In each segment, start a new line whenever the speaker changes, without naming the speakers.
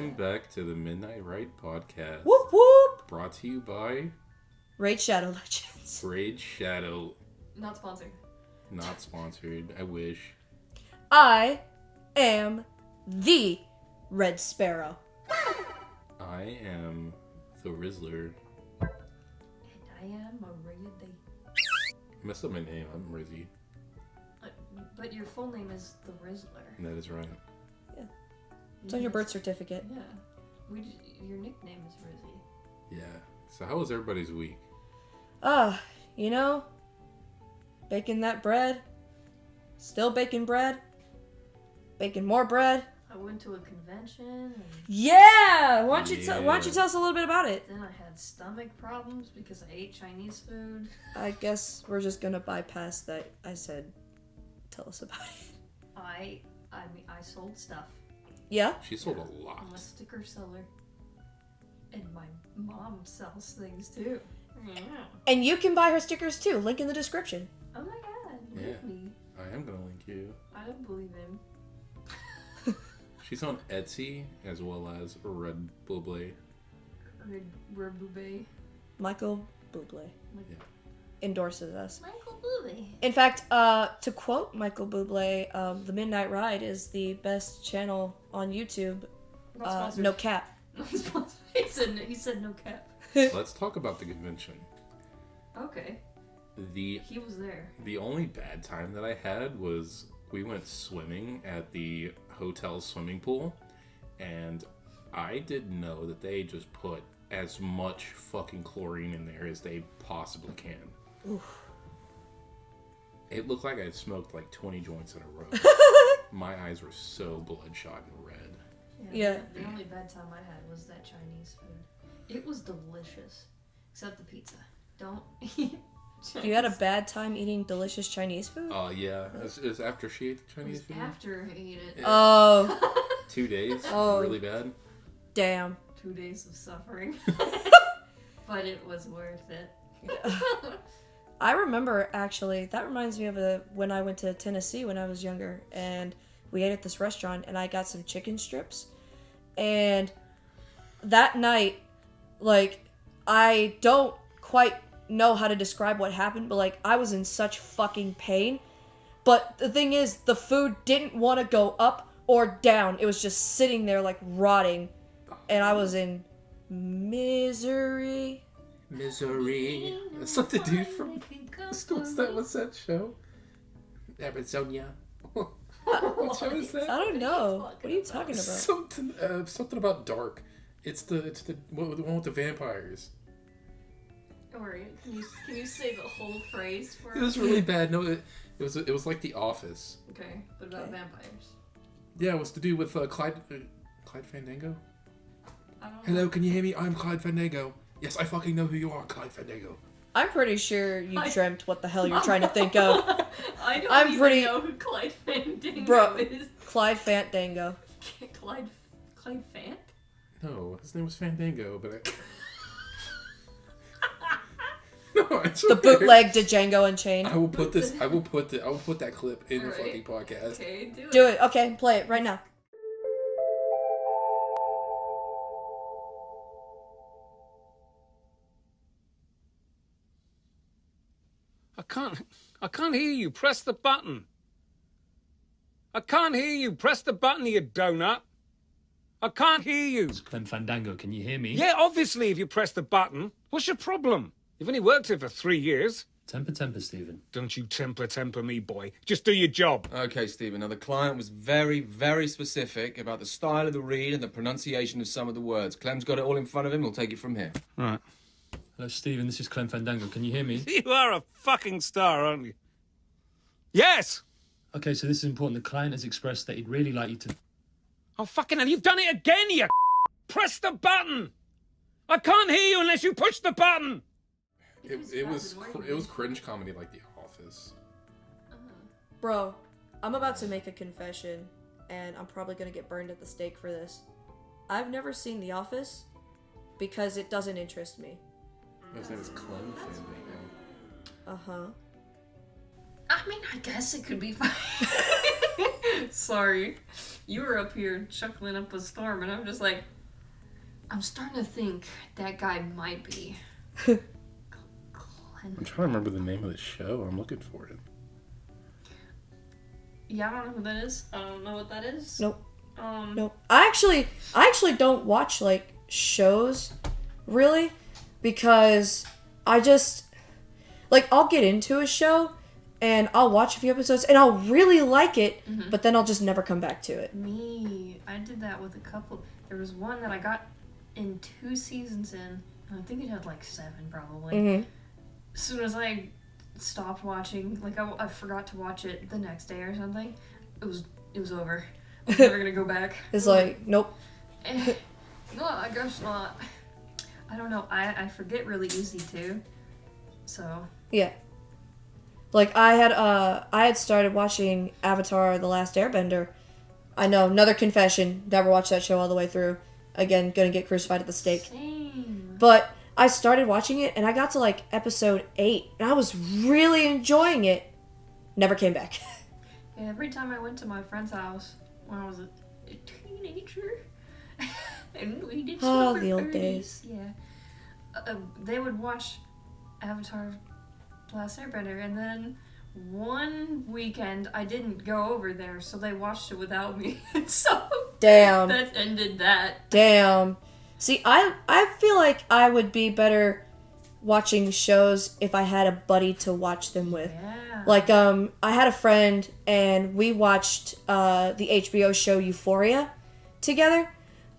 Welcome back to the Midnight Ride podcast.
Whoop whoop!
Brought to you by
Raid Shadow Legends.
Raid Shadow.
Not sponsored.
Not sponsored. I wish.
I am the Red Sparrow.
I am the Rizzler.
And I am Maria
I messed up my name. I'm Rizzy.
But your full name is the Rizzler.
That is right.
Yeah. It's on your birth certificate.
Yeah. Your nickname is Rizzy.
Yeah. So how was everybody's week?
You know, baking that bread. Still baking bread. Baking more bread.
I went to a convention and
Yeah! Why don't you tell us a little bit about it?
then I had stomach problems because I ate Chinese food.
I guess we're just gonna bypass that. I said, tell us about it.
I sold stuff.
Yeah?
She sold a lot.
I'm a sticker seller. And my mom sells things too. Yeah.
And you can buy her stickers too. Link in the description.
Oh my god,
Yeah.
believe me.
I am gonna link you.
I don't believe him.
She's on Etsy as well as Red Buble.
Red Boubet.
Michael Bublé
Yeah.
endorses us.
Michael Boubet.
In fact, to quote Michael Bublé, The Midnight Ride is the best channel on YouTube.
Not sponsored.
No cap.
Not sponsored. He said no cap.
Let's talk about the convention.
Okay.
He
was there.
The only bad time that I had was we went swimming at the hotel swimming pool, and I didn't know that they just put as much fucking chlorine in there as they possibly can.
Oof.
It looked like I'd smoked like 20 joints in a row. My eyes were so bloodshot and red.
Yeah.
The only bad time I had was that Chinese food. It was delicious. Except the pizza. Don't eat Chinese.
You had a bad time eating delicious Chinese food?
Oh, yeah. It was after she ate the Chinese food.
After I ate it.
Yeah.
Oh,
2 days.
Oh.
Really bad.
damn.
2 days of suffering. But it was worth it.
I remember, actually, that reminds me of when I went to Tennessee when I was younger, and we ate at this restaurant, and I got some chicken strips, and that night, like, I don't quite know how to describe what happened, but, like, I was in such fucking pain, but the thing is, the food didn't want to go up or down. It was just sitting there, like, rotting, and I was in misery.
Misery. That's what the dude from... What's that show? Arizona. What show is that?
I don't know. What are you talking about?
Something about dark. It's the one with the vampires.
Alright, can you say the whole phrase for
It was really bad. No, it was like The Office.
Okay, but about vampires.
Yeah, it was to do with Clyde Fandango.
I don't know.
Hello, can you hear me? I'm Clyde Fandango. Yes, I fucking know who you are, Clyde Fandango.
I'm pretty sure you dreamt what the hell you're trying to think of.
I'm even pretty know who Clyde Fandango is.
Clyde Fandango.
Clyde Fant?
No, his name was Fandango, but No, it's
The
okay.
bootleg to Django Unchained.
I will put that clip in the fucking podcast.
Okay,
Do it. Okay, play it right now.
I can't hear you. Press the button. I can't hear you. Press the button, you donut. I can't hear you.
It's Clem Fandango, can you hear me?
Yeah, obviously, if you press the button. What's your problem? You've only worked here for 3 years.
Temper, Stephen.
Don't you temper me, boy. Just do your job.
Okay, Stephen. Now, the client was very, very specific about the style of the read and the pronunciation of some of the words. Clem's got it all in front of him. We'll take it from here.
Right.
Hello, Stephen, this is Clem Fandango, can you hear me?
You are a fucking star, aren't you? Yes!
Okay, so this is important. The client has expressed that he'd really like you to...
Oh, fucking hell, you've done it again, you Press the button! I can't hear you unless you push the button!
It was cringe comedy like The Office.
Bro, I'm about to make a confession, and I'm probably gonna get burned at the stake for this. I've never seen The Office because it doesn't interest me.
His name is Clem Fandango.
Uh-huh.
I mean, I guess it could be fine. Sorry. You were up here chuckling up a storm, and I'm just like, I'm starting to think that guy might be.
I'm trying to remember the name of the show. I'm looking for it.
Yeah, I don't know who that is. I don't know what that is.
Nope. Nope. I actually don't watch like shows really because I just like I'll get into a show and I'll watch a few episodes and I'll really like it, but then I'll just never come back to it.
Me, I did that with a couple. There was one that I got in 2 seasons in, and I think it had like 7 probably.
Mm-hmm.
As soon as I stopped watching, like I forgot to watch it the next day or something, it was over. I'm never gonna go back.
It's like nope.
No, I guess not. I don't know. I forget really easy too. So
Yeah. Like I had started watching Avatar: The Last Airbender. I know, another confession. Never watched that show all the way through. Again, gonna get crucified at the stake.
same.
But I started watching it and I got to like episode 8 and I was really enjoying it. Never came back.
Yeah, every time I went to my friend's house when I was a teenager, and we did
Oh,
super
the old
parties.
days.
Yeah, they would watch Avatar: The Last Airbender, and then one weekend I didn't go over there, so they watched it without me. So
Damn.
that ended that.
Damn. See, I feel like I would be better watching shows if I had a buddy to watch them with.
Yeah.
Like, I had a friend and we watched the HBO show Euphoria together.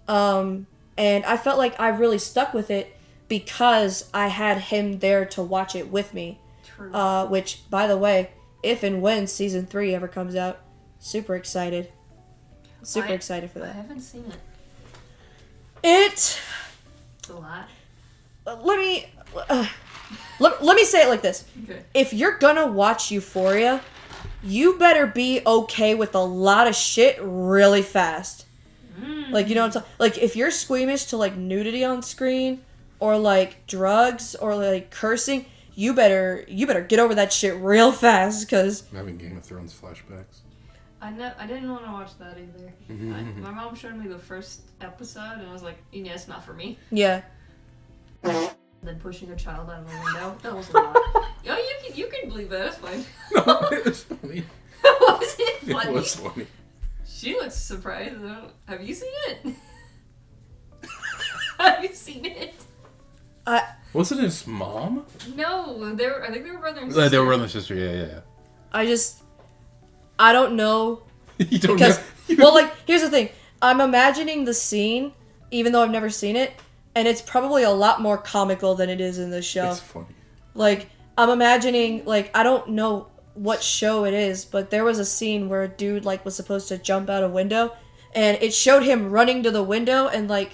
And I felt like I really stuck with it because I had him there to watch it with me.
True.
Which, by the way, if and when season 3 ever comes out, super excited. Super excited for
I
that.
haven't seen it.
It's
It's a lot.
let me say it like this.
Okay.
If you're gonna watch Euphoria, you better be okay with a lot of shit really fast. Like, you know what I'm saying? Like, if you're squeamish to, like, nudity on screen or, like, drugs or, like, cursing, you better get over that shit real fast, because...
I'm having Game of Thrones flashbacks.
I didn't want to watch that either. My mom showed me the first episode, and I was like, yeah, it's not for me.
Yeah.
Then pushing a child out of the window. That was a lot. Oh, you can believe that. That's fine.
No, it was funny.
Was it funny?
It was funny.
She looks surprised. Have you seen it? Have you seen it?
Wasn't his mom?
No, I think they were brother and sister.
They were brother and sister, yeah.
I don't know.
You don't
Because,
know.
well, like, here's the thing. I'm imagining the scene, even though I've never seen it, and it's probably a lot more comical than it is in the show.
It's funny.
Like, I'm imagining, like, I don't know what show it is, but there was a scene where a dude, like, was supposed to jump out a window, and it showed him running to the window and, like,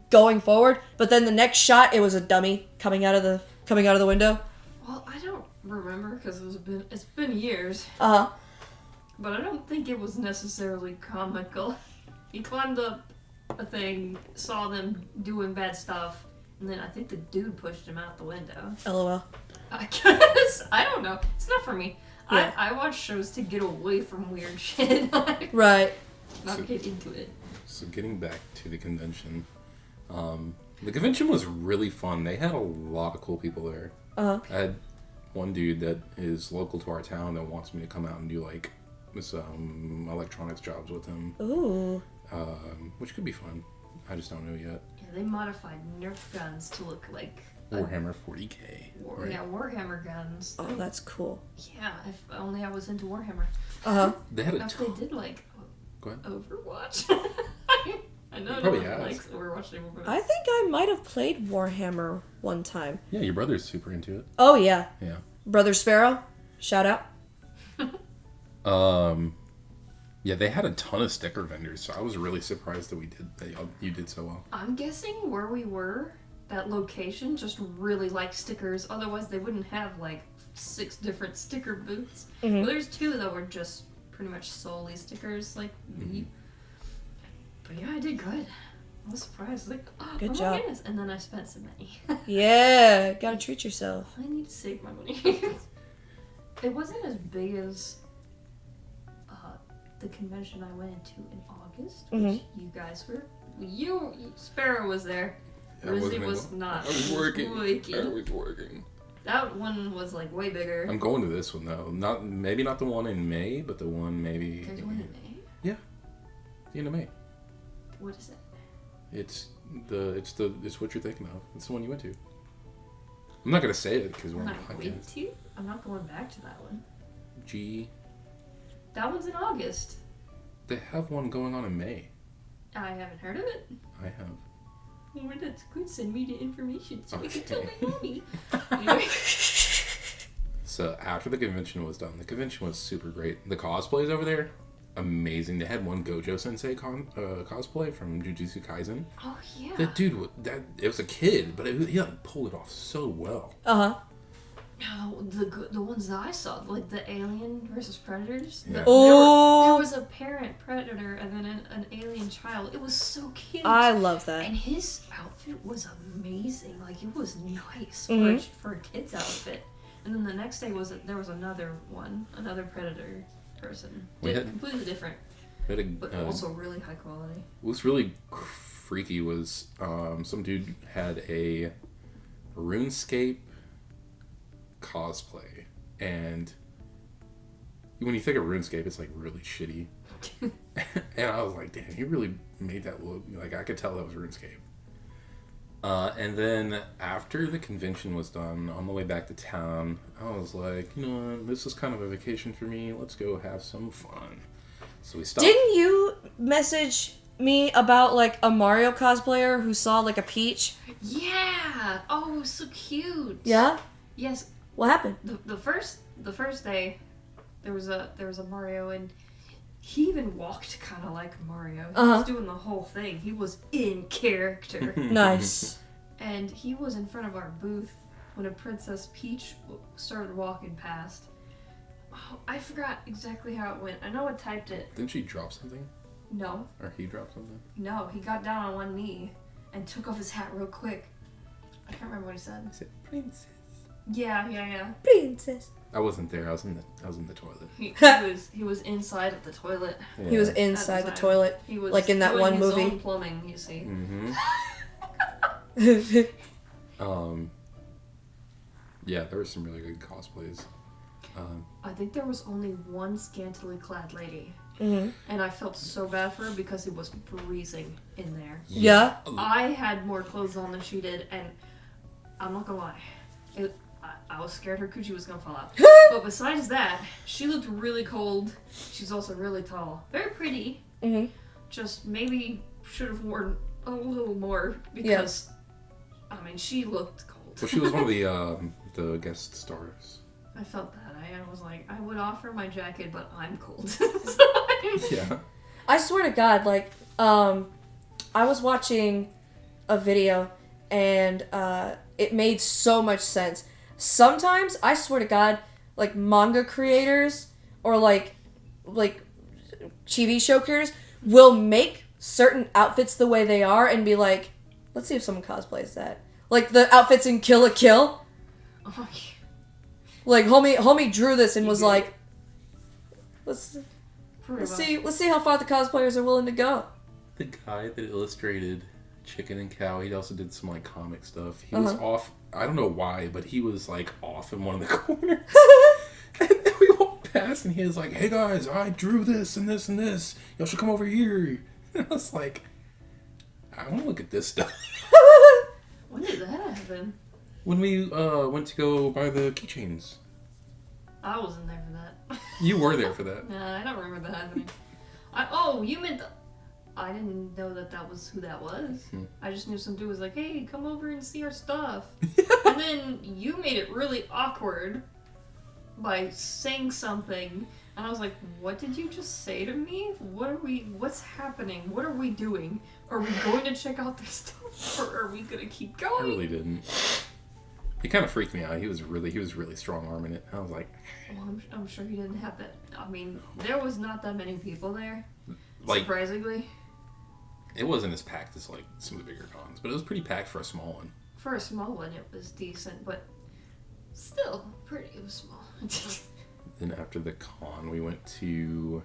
going forward, but then the next shot, it was a dummy coming out of the window.
Well, I don't remember because it's been years.
Uh-huh.
But I don't think it was necessarily comical. He climbed up a thing, saw them doing bad stuff, and then I think the dude pushed him out the window.
LOL.
I guess. I don't know. It's not for me.
Yeah.
I watch shows to get away from weird shit. Like,
Right.
not get into it.
So getting back to the convention, the convention was really fun. They had a lot of cool people there.
Uh-huh.
I had one dude that is local to our town that wants me to come out and do like some electronics jobs with him,
Ooh.
which could be fun. I just don't know yet.
Yeah, they modified Nerf guns to look like
Warhammer 40K. Right?
Yeah, Warhammer guns.
Oh, that's cool.
Yeah, if only I was into Warhammer.
Uh-huh.
They had a
If they did like
Go ahead.
Overwatch. I know no
Probably
one
has.
likes Overwatch anymore. But
I think I might have played Warhammer one time.
Yeah, your brother's super into it.
Oh, yeah.
Yeah.
Brother Sparrow, shout out.
Yeah, they had a ton of sticker vendors, so I was really surprised that you did so well.
I'm guessing where we were, that location just really liked stickers. Otherwise, they wouldn't have like 6 different sticker booths.
Mhm.
Well, there's 2 that were just pretty much solely stickers, like me. But yeah, I did good. I was surprised. Like, oh
Good
my
job.
goodness. And then I spent some money.
Yeah, gotta treat yourself.
I need to save my money. It wasn't as big as the convention I went into in August, which you guys were Sparrow was there.
I
Rizzy
wasn't
was
able-
not.
I was working.
Waking.
I was working.
That one was like way bigger.
I'm going to this one though. Maybe not the one in May, but the one maybe.
There's one in May?
Yeah. The end of May.
What is it?
It's what you're thinking of. It's the one you went to. I'm not gonna say it because we're on the podcast.
I'm not going back to that one.
G.
That one's in August.
They have one going on in May.
I haven't heard of it.
I have.
Well, that's good. Send me the information so we can
Okay.
tell my mommy. Anyway.
So after the convention was done, the convention was super great. The cosplays over there, amazing. They had one Gojo Sensei cosplay from Jujutsu Kaisen.
Oh yeah.
That dude, it was a kid, but he like pulled it off so well.
Uh-huh.
No, the ones that I saw, like the Alien versus Predators.
Yeah.
Oh.
There was a parent predator and then an alien child. It was so cute.
I love that.
And his outfit was amazing. Like it was nice
Mhm.
for a kid's outfit. And then the next day there was another one, another predator person. Completely different, but also really high quality.
What's really freaky was some dude had a RuneScape cosplay, and when you think of RuneScape, it's like really shitty. And I was like, damn, he really made that look like I could tell that was RuneScape. And then after the convention was done, on the way back to town, I was like, you know what, this is kind of a vacation for me. Let's go have some fun. So we stopped.
Didn't you message me about like a Mario cosplayer who saw like a Peach?
Yeah. Oh, it was so cute.
Yeah?
Yes.
What happened?
The first day, there was a Mario, and he even walked kind of like Mario. He was doing the whole thing. He was in character.
Nice.
And he was in front of our booth when a Princess Peach started walking past. Oh, I forgot exactly how it went. I know I typed it.
Didn't she drop something?
No.
Or he dropped something?
No, he got down on one knee and took off his hat real quick. I can't remember what he said.
He said, Princess.
Yeah.
Princess.
I wasn't there. I was in the toilet.
He was inside of the toilet.
Yeah.
He was inside the
time.
toilet.
He was
like in that
doing
one
his
movie.
own plumbing, you see.
Yeah, there were some really good cosplays.
I think there was only one scantily clad lady.
Mm-hmm.
And I felt so bad for her because it was freezing in there.
Yeah?
I had more clothes on than she did, and I'm not gonna lie. I was scared her coochie was gonna fall out. But besides that, she looked really cold. She's also really tall. Very pretty.
Mm-hmm.
Just maybe should have worn a little more because, I mean, she looked cold.
Well, she was one of the guest stars.
I felt that. I was like, I would offer my jacket, but I'm cold.
Yeah.
I swear to God, like, I was watching a video and it made so much sense. Sometimes, I swear to God, like manga creators or like TV show creators will make certain outfits the way they are and be like, let's see if someone cosplays that. Like the outfits in Kill la Kill.
Oh, yeah.
Like homie drew this and was like, let's
Pretty much.
see how far the cosplayers are willing to go.
The guy that illustrated Chicken and Cow, he also did some like comic stuff. He was off. I don't know why, but he was like off in one of the corners. And then we walked past, and he was like, "Hey guys, I drew this and this and this. Y'all should come over here." And I was like, "I want to look at this stuff."
When did that happen?
When we went to go buy the keychains,
I wasn't there for that.
you were there for that.
Nah, I don't remember that happening. You meant I didn't know that was who that was. I just knew some dude was like, hey, come over and see our stuff. And then you made it really awkward by saying something. And I was like, what did you just say to me? What's happening? What are we doing? Are we going to check out their stuff? Or are we going to keep
I
going?
really didn't. He kind of freaked me out. He was really strong arming it. I was like,
Well, I'm sure he didn't have that. I mean, there was not that many people there.
like
Surprisingly.
it wasn't as packed as like some of the bigger cons, but it was pretty packed for a small one.
For a small one, it was decent, but still, it was small.
Then after the con, we went to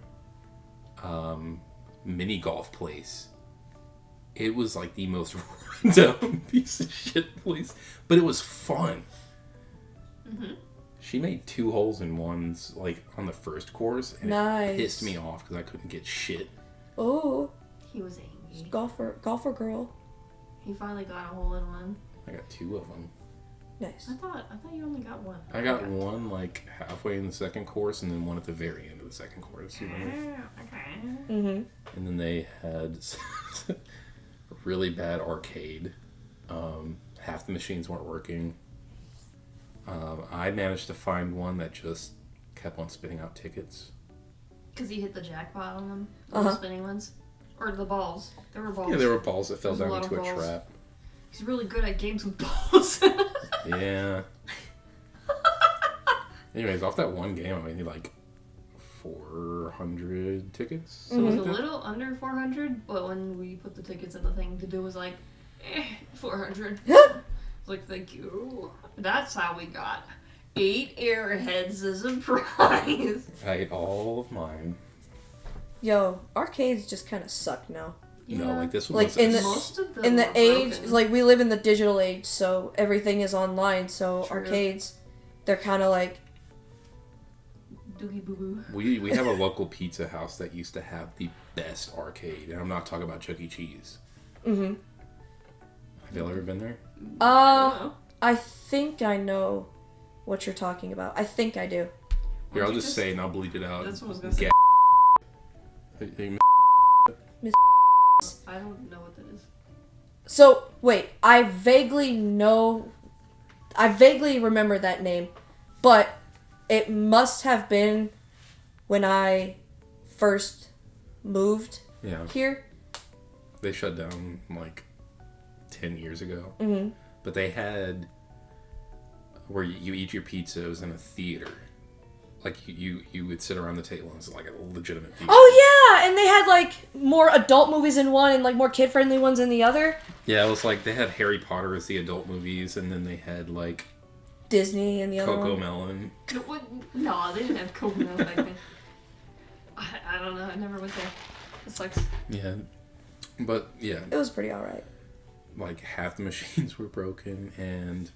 mini golf place. it was like the most random piece of shit place, but it was fun.
Mm-hmm.
She made 2 holes in ones like on the first course, and it pissed me off because I couldn't get shit.
Oh,
He was angry.
golfer girl.
He finally got a hole in one.
I got 2 of them.
Nice.
I thought you only got one.
I got one like halfway in the second course, and then one at the very end of the second course. You remember?
Okay.
Mm-hmm.
And then they had a really bad arcade. Half the machines weren't working. I managed to find one that just kept on spitting out tickets.
Because you hit the jackpot on them,
Uh-huh.
the spinning ones, or the balls. There were balls.
Yeah, there were balls that fell
There's a
down
lot of
into a
balls.
trap.
He's really good at games with balls.
Yeah. Anyways, off that one game, I made like 400 tickets.
It was
something
a
like that.
little under 400, but when we put the tickets in the thing, the dude was like, 400. Like, thank you. That's how we got 8 airheads as a prize.
I ate all of mine.
Yo, arcades just kind of suck now.
No, like this one
Like,
was
in the-
Most of them
In the
were
age,
broken.
like, we live in the digital age, so everything is online. So
True.
arcades, they're kind of like,
Doogie boo boo.
we have a local pizza house that used to have the best arcade, and I'm not talking about Chuck E. Cheese.
mm-hmm.
Have y'all ever been there?
I think I know what you're talking about. I think I do.
Here, I'll
you
just say and I'll bleep it out.
That's what I was gonna say.
Hey,
I don't know what that is.
So, wait, I vaguely remember that name, but it must have been when I first moved
yeah,
here.
they shut down like 10 years ago.
Mm-hmm.
But they had where you eat your pizza. It was in a theater. Like you would sit around the table and it was like a legitimate theater.
Oh yeah, and they had like more adult movies in one and like more kid-friendly ones in the other.
Yeah, it was like they had Harry Potter as the adult movies, and then they had like
Disney and the other
Coco
one.
Melon.
What? No, they didn't have Coconut back then. I don't know. I never went there. It sucks.
Yeah, but yeah,
It was pretty alright.
like half the machines were broken, and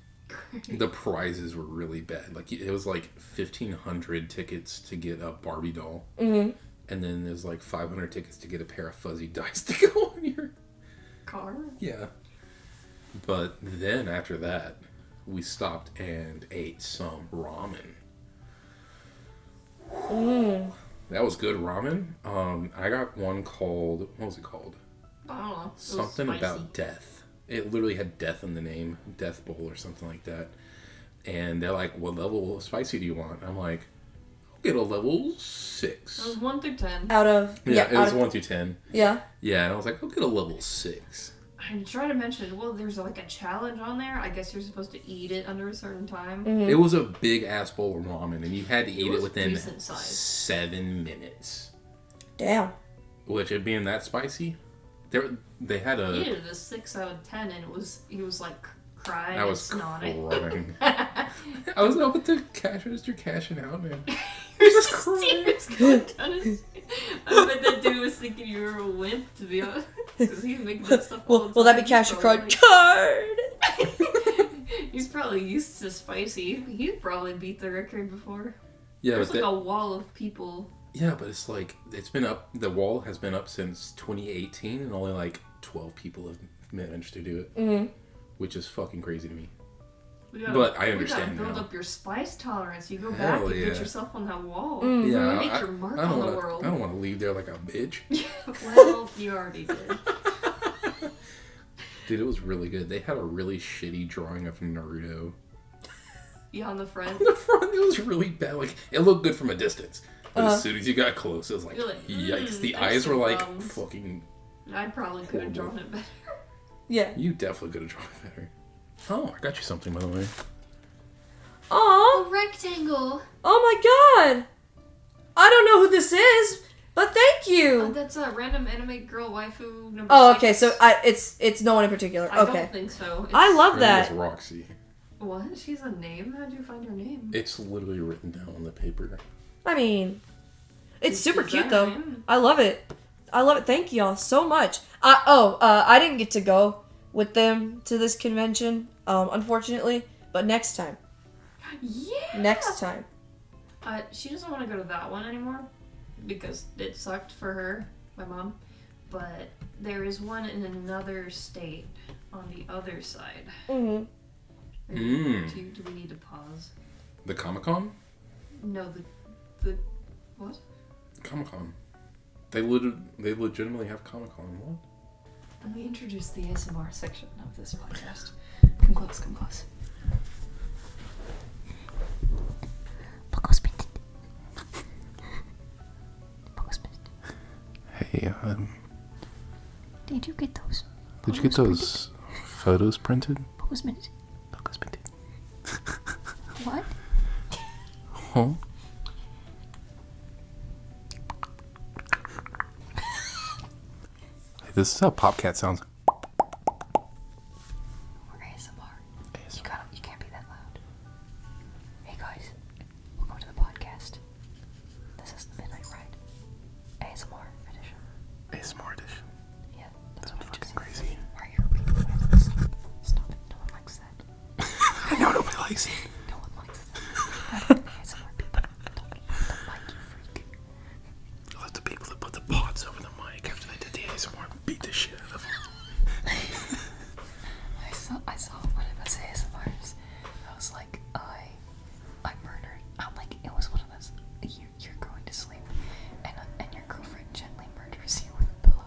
the prizes were really bad. Like it was like 1,500 tickets to get a Barbie doll,
Mm-hmm.
and then there's like 500 tickets to get a pair of fuzzy dice to go on your
Car?
yeah. But then after that, we stopped and ate some ramen.
Mm.
That was good ramen. I got one called, what was it called?
I don't know. It was
Something
spicy.
about death. It literally had death in the name, Death Bowl or something like that. And they're like, "What level of spicy do you want?" I'm like, "I'll get a level 6."
It was 1 through 10.
Out of
Yeah, it
out
was
of,
1 through 10.
Yeah.
Yeah, and I was like, "I'll get a level 6."
I tried to mention, well, there's like a challenge on there. I guess you're supposed to eat it under a certain time.
Mm-hmm.
It was a big ass bowl of ramen, and you had to eat it
was
within
decent size.
7 minutes.
Damn.
Which, it being that spicy, they had
He
a.
did it a 6 out of 10, and he was like crying
I
and
was
snotting.
crying. I was up at the cash register cashing out, man.
You're
just
just
crying.
tears going down his- I bet that dude was thinking you were a wimp, to be honest. Because he's making that stuff all the
Will that be
time.
cash
He's
or
probably
card?
like- He's probably used to spicy. He's probably beat the record before.
Yeah,
There's
but
like a wall of people.
yeah, but it's like it's been up. The wall has been up since 2018, and only like 12 people have managed to do it,
Mm-hmm.
which is fucking crazy to me.
We gotta,
But I
we
understand
gotta build
now.
up your spice tolerance. You go
Hell
back and
yeah.
get yourself on that wall.
Mm-hmm.
Yeah,
Make your mark
I don't
on the
wanna,
world.
I don't want to leave there like a bitch.
Well, you already did.
Dude, it was really good. They had a really shitty drawing of Naruto.
Yeah, on the front.
On the front, it was really bad. Like, it looked good from a distance. But
Uh-huh.
as soon as you got close, it was like,
You're like,
yikes. The
there's
eyes were
some
like
problems.
fucking.
I probably could have
Horrible.
drawn it better.
Yeah.
You definitely could have drawn it better. Oh, I got you something, by the way.
Aw.
Rectangle.
Oh my god. I don't know who this is, but thank you.
That's a random anime girl waifu number
Oh,
6.
okay. So it's no one in particular.
I
Okay.
don't think so.
I love
Her name
that.
is Roxy.
What? She's a name? How'd you find her name?
It's literally written down on the paper.
I mean, it's super
Is
cute
that her
though.
name?
I love it. I love it. Thank y'all so much. I didn't get to go with them to this convention, unfortunately. But next time.
Yeah.
Next time.
She doesn't want to go to that one anymore because it sucked for her, my mom. But there is one in another state on the other side.
Mm-hmm.
Do we need to pause?
The Comic-Con?
No, the what?
Comic-Con. They legitimately have Comic-Con. What?
Let me introduce the ASMR section of this podcast. Come close, come close.
Hey,
Did you get those?
did you get those photos printed?
Pocos printed. What?
Huh? Hey, this is how Popcat sounds.
Or ASMR. You can't be that loud. Hey guys, welcome to the podcast. This is the Midnight Ride. ASMR edition.
ASMR edition.
Yeah,
That's fucking crazy.
Why are you repeating that? Stop it. No one likes that.
I know nobody likes it.
No one likes that. ASMR people don't like you, freak.
You'll have the people that put the pods over the mic after they did the ASMR and beat the shit out of them.
I saw one of those ASMRs. I was like, I murdered. I'm like, it was one of those. You're going to sleep, and your girlfriend gently murders you with a pillow.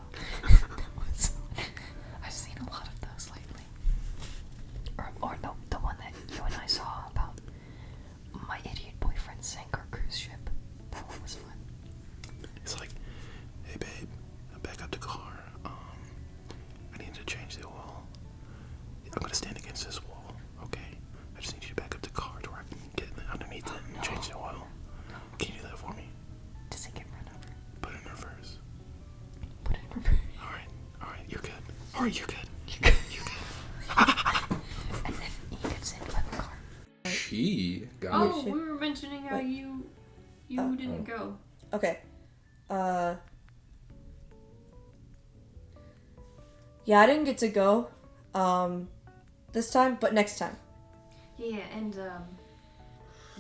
I've seen a lot of those lately. Or no, the one that you and I saw about my idiot boyfriend sank our cruise ship. That one was fun.
It's like, hey babe, back up the car. I need to change the oil. I'm gonna stand against this wall, okay? I just need you to back up the car to where I can get underneath it and change the oil. Can you do that for me?
Does it get run over?
Put it in reverse.
Put it in reverse.
Alright, you're good. Alright, you're good.
And then he gets hit by the car.
She got
Oh,
should-
we were mentioning how
What?
you
Oh.
didn't go.
Okay. Yeah, I didn't get to go, this time, but next time.
Yeah, and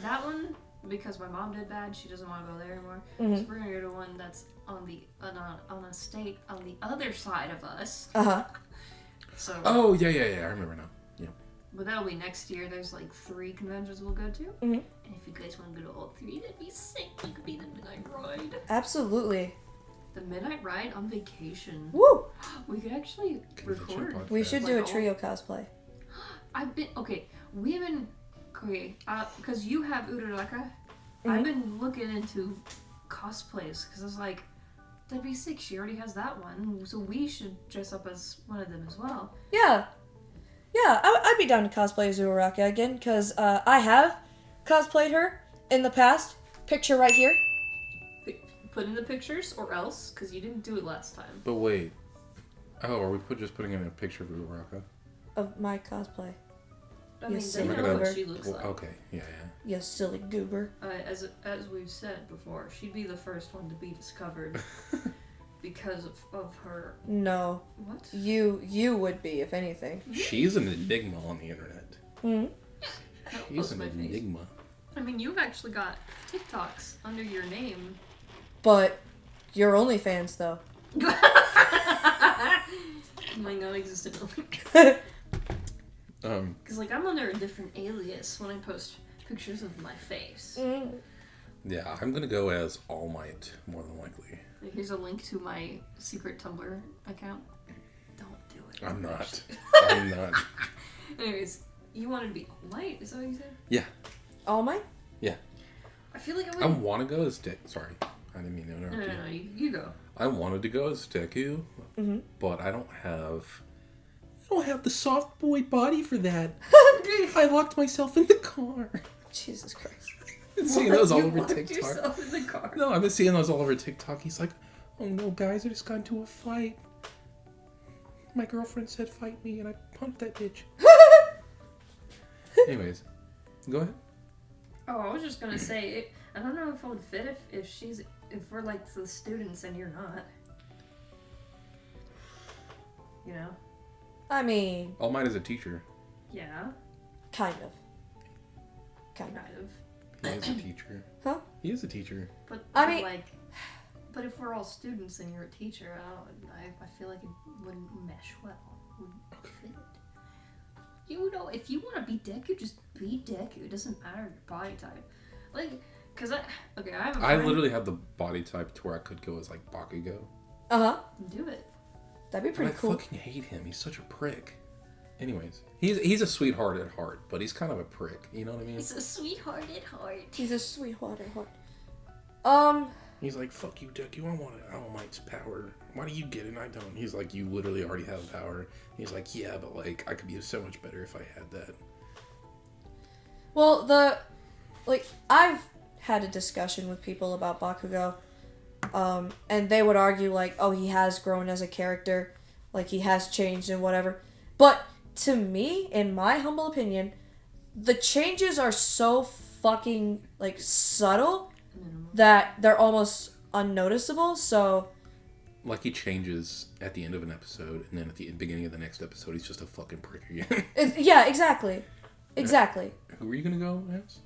that one, because my mom did bad, she doesn't want to go there anymore.
Mhm.
So we're gonna go to one that's on a state on the other side of us.
Uh-huh.
So,
Oh, yeah, I remember now. Yeah.
but that'll be next year. There's like 3 conventions we'll go to,
Mhm.
and if you guys want to go to all 3, that'd be sick. We could be the Midnight Ride.
Absolutely.
The Midnight Ride on vacation.
Woo!
We could actually
Convention
record.
podcast.
We should do a
Like,
trio cosplay.
We've been because you have Uraraka. I've been looking into cosplays because I was like, that'd be sick. She already has that one, so we should dress up as one of them as well.
Yeah. Yeah, I'd be down to cosplay as Uraraka again, because I have cosplayed her in the past. Picture right here.
Put in the pictures or else, because you didn't do it last time.
But wait. Oh, are we just putting in a picture of Uraraka?
Of my cosplay.
I mean,
Yes,
they
sir.
know what she looks
Well,
like.
okay, yeah.
You silly goober.
As we've said before, she'd be the first one to be discovered because of her.
No.
What?
You would be, if anything.
She's an enigma on the internet.
Hmm.
Don't
She's
post
an
my face.
enigma.
I mean, you've actually got TikToks under your name.
But you're OnlyFans, though.
My non-existent link.
Um,
Because, like, I'm under a different alias when I post pictures of my face.
yeah, I'm gonna go as All Might, more than likely.
Here's a link to my secret Tumblr account. Don't do it.
I'm not. I'm not.
Anyways, you wanted to be All Might? Is that what you said?
Yeah.
All Might?
I feel like
I
I would.
want to go as Sorry, I didn't mean to
No,
interrupt
no,
you.
no. You go.
I wanted to go as Deku, but I don't have the soft boy body for that. I locked myself in the car.
Jesus Christ.
I've been seeing those all
You
over
locked
TikTok.
yourself in the car.
No, I've been seeing those all over TikTok. He's like, oh no, guys, I just got into a fight. My girlfriend said fight me, and I pumped that bitch. Anyways, go ahead.
Oh, I was just gonna say, I don't know if it would fit if we're like the students and you're not. you know?
I mean,
All Might is a teacher.
Yeah,
kind of. Kind
kind of.
He is a teacher.
Huh?
He is a teacher.
But
I mean-
like, but if we're all students and you're a teacher, I feel like it wouldn't mesh well. Wouldn't fit. You know, if you want to be Deku, just be Deku. It doesn't matter your body type. Like, cause I have a friend.
I literally have the body type to where I could go as like Bakugo.
Uh-huh.
Do it.
That'd be
But
pretty
I
cool.
fucking hate him. He's such a prick. Anyways, he's a sweetheart at heart, but he's kind of a prick. You know what I mean?
He's a sweetheart at heart.
He's a sweetheart at heart.
He's like, fuck you, Deku. I want All Might's power. Why do you get it and I don't? He's like, you literally already have power. He's like, yeah, but like, I could be so much better if I had that.
Well, I've had a discussion with people about Bakugo, and they would argue, like, oh, he has grown as a character, like, he has changed and whatever. But, to me, in my humble opinion, the changes are so fucking, like, subtle that they're almost unnoticeable, so...
Like, he changes at the end of an episode, and then at the beginning of the next episode, he's just a fucking prick again.
Yeah, exactly. Exactly.
Who were you gonna go as?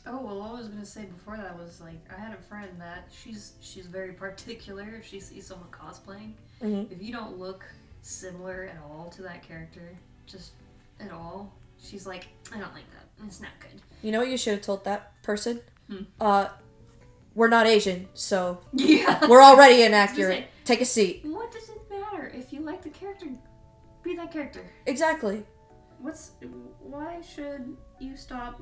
Oh, well, all I was gonna say before that was, like, I had a friend that she's very particular if she sees someone cosplaying.
Mhm.
If you don't look similar at all to that character, just at all, she's like, I don't like that. It's not good.
You know what you should have told that person? We're not Asian, so
Yeah.
we're already
Just
inaccurate.
say,
Take a seat.
what does it matter? If you like the character, be that character.
Exactly.
Why should you stop?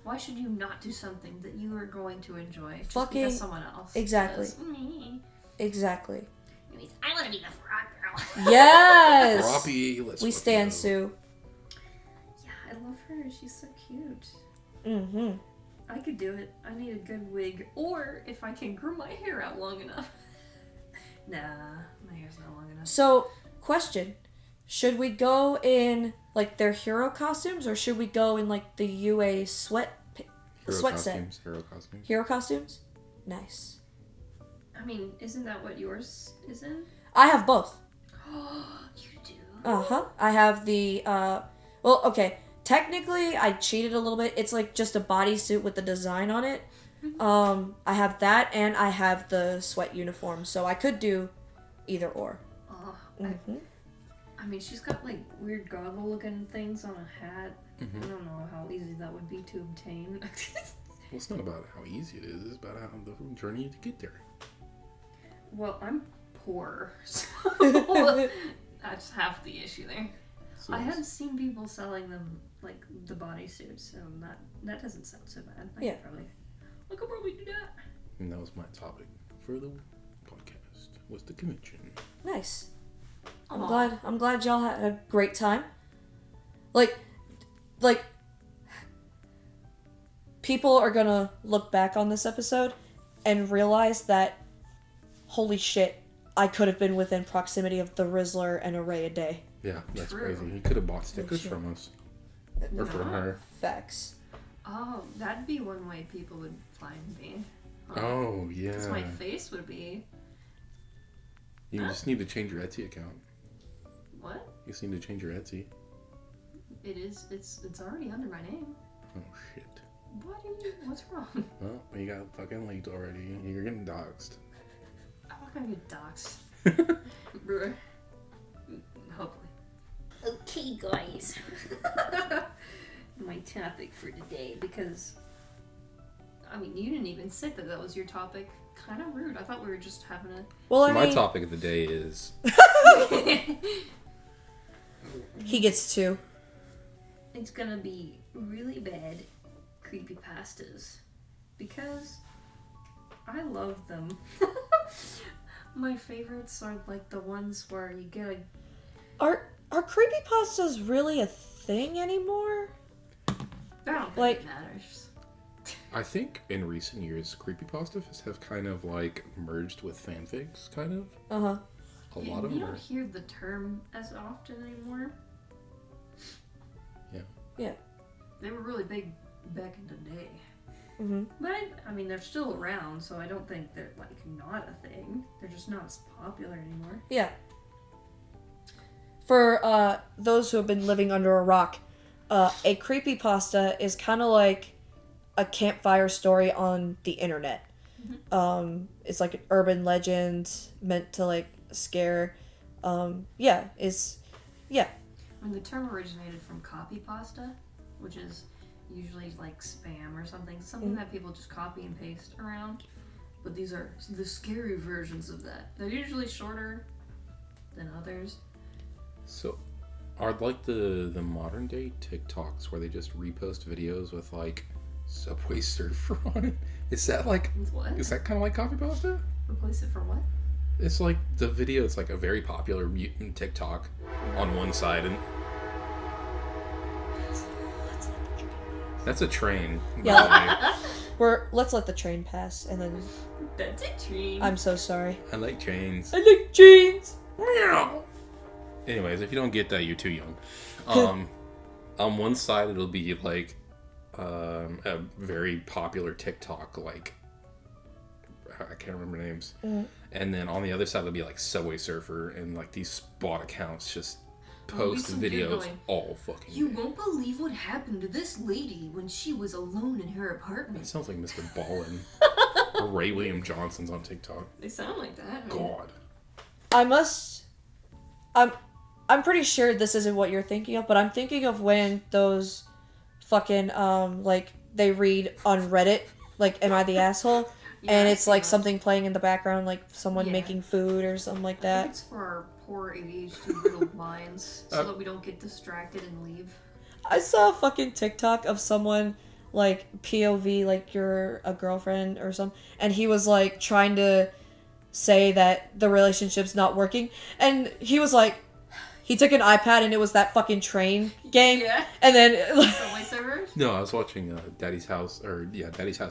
Why should you not do something that you are going to enjoy just
Fucking-
because someone else?
exactly.
Says, "Mm."
Exactly.
Anyways, I want to be the frog girl.
Yes!
Roppy, let's
We
fucking
stand
go.
Sue.
Yeah, I love her. She's so cute.
Mm-hmm.
I could do it. I need a good wig, or if I can grow my hair out long enough. Nah, my hair's not long enough.
So, question. Should we go in, like, their hero costumes, or should we go in, like, the UA sweat
Hero
set?
costumes. Hero costumes.
Hero costumes? Nice.
I mean, isn't that what yours is in?
I have both.
You do.
Uh-huh. I have the, well, okay. Technically, I cheated a little bit. It's, like, just a bodysuit with the design on it. I have that, and I have the sweat uniform, so I could do either or. Mm-hmm.
I mean, she's got like weird goggle-looking things on a hat.
Mm-hmm.
I don't know how easy that would be to obtain.
Well, it's not about how easy it is. It's about how the journey to get there.
Well, I'm poor, so that's half the issue there.
So
I have seen people selling them like the bodysuits, so that doesn't sound so bad. I could probably do that.
And that was my topic for the podcast. Was the convention.
Nice.
Aw.
I'm glad y'all had a great time. Like people are gonna look back on this episode and realize that holy shit, I could have been within proximity of the Rizzler and Array a day.
Yeah, that's
True.
crazy. He could have bought stickers
shit.
from us. Or from her.
Facts.
Oh, that'd be one way people would find me.
Oh, yeah.
Because my face would be...
You just need to change your Etsy account.
What?
You just need to change your Etsy.
It is. It's already under my name.
Oh, shit.
What are you... What's wrong?
Well, you got fucking leaked already. You're getting doxxed.
I'm not gonna get doxxed. Bruh. Hopefully. Okay, guys. My topic for today, because... I mean, you didn't even say that was your topic. Kind of rude. I thought we were just having a...
Well, I
My
mean,
topic of the day is...
he gets two.
It's gonna be really bad creepypastas. Because I love them. My favorites are like the ones where you get a...
Are creepypastas really a thing anymore?
I don't think
Like-
it matters.
I think in recent years, creepypastas have kind of like merged with fanfics, kind of.
Uh-huh.
A lot of
You
them
don't
are.
hear the term as often anymore.
Yeah.
They were really big back in the day. But I mean, they're still around, so I don't think they're like not a thing. They're just not as popular anymore.
Yeah. For those who have been living under a rock, a creepypasta is kind of like a campfire story on the internet. It's like an urban legend meant to like scare. I mean,
the term originated from copypasta, which is usually like spam or something that people just copy and paste around. But these are the scary versions of that. They're usually shorter than others.
So, are like the modern day TikToks where they just repost videos with like Subway Surfer on it? Is that like?
What?
Is that kind of like copypasta?
Replace it for what?
It's like the video. It's like a very popular mutant TikTok on one side, and that's a train.
Yeah. Let's let the train pass, and then.
That's a train.
I'm so sorry.
I like trains.
I like trains.
Anyways, if you don't get that, you're too young. On one side, it'll be like a very popular TikTok, like I can't remember names. And then on the other side, it'll be like Subway Surfer, and like these bot accounts just post videos all fucking
You
day.
won't believe what happened to this lady when she was alone in her
It
apartment.
sounds like Mr. Ballin or Ray William Johnson's on TikTok.
They sound like that.
God.
I'm pretty sure this isn't what you're thinking of, but I'm thinking of when those fucking like they read on Reddit, like "Am I the asshole?" and it's like something playing in the background, like someone making food or something like
I
that.
think it's for our poor ADHD riddled minds, so that we don't get distracted and leave.
I saw a fucking TikTok of someone like POV, like you're a girlfriend or something, and he was like trying to say that the relationship's not working, and he was like, he took an iPad and it was that fucking train game, and then
Subway servers?
No, I was watching Daddy's House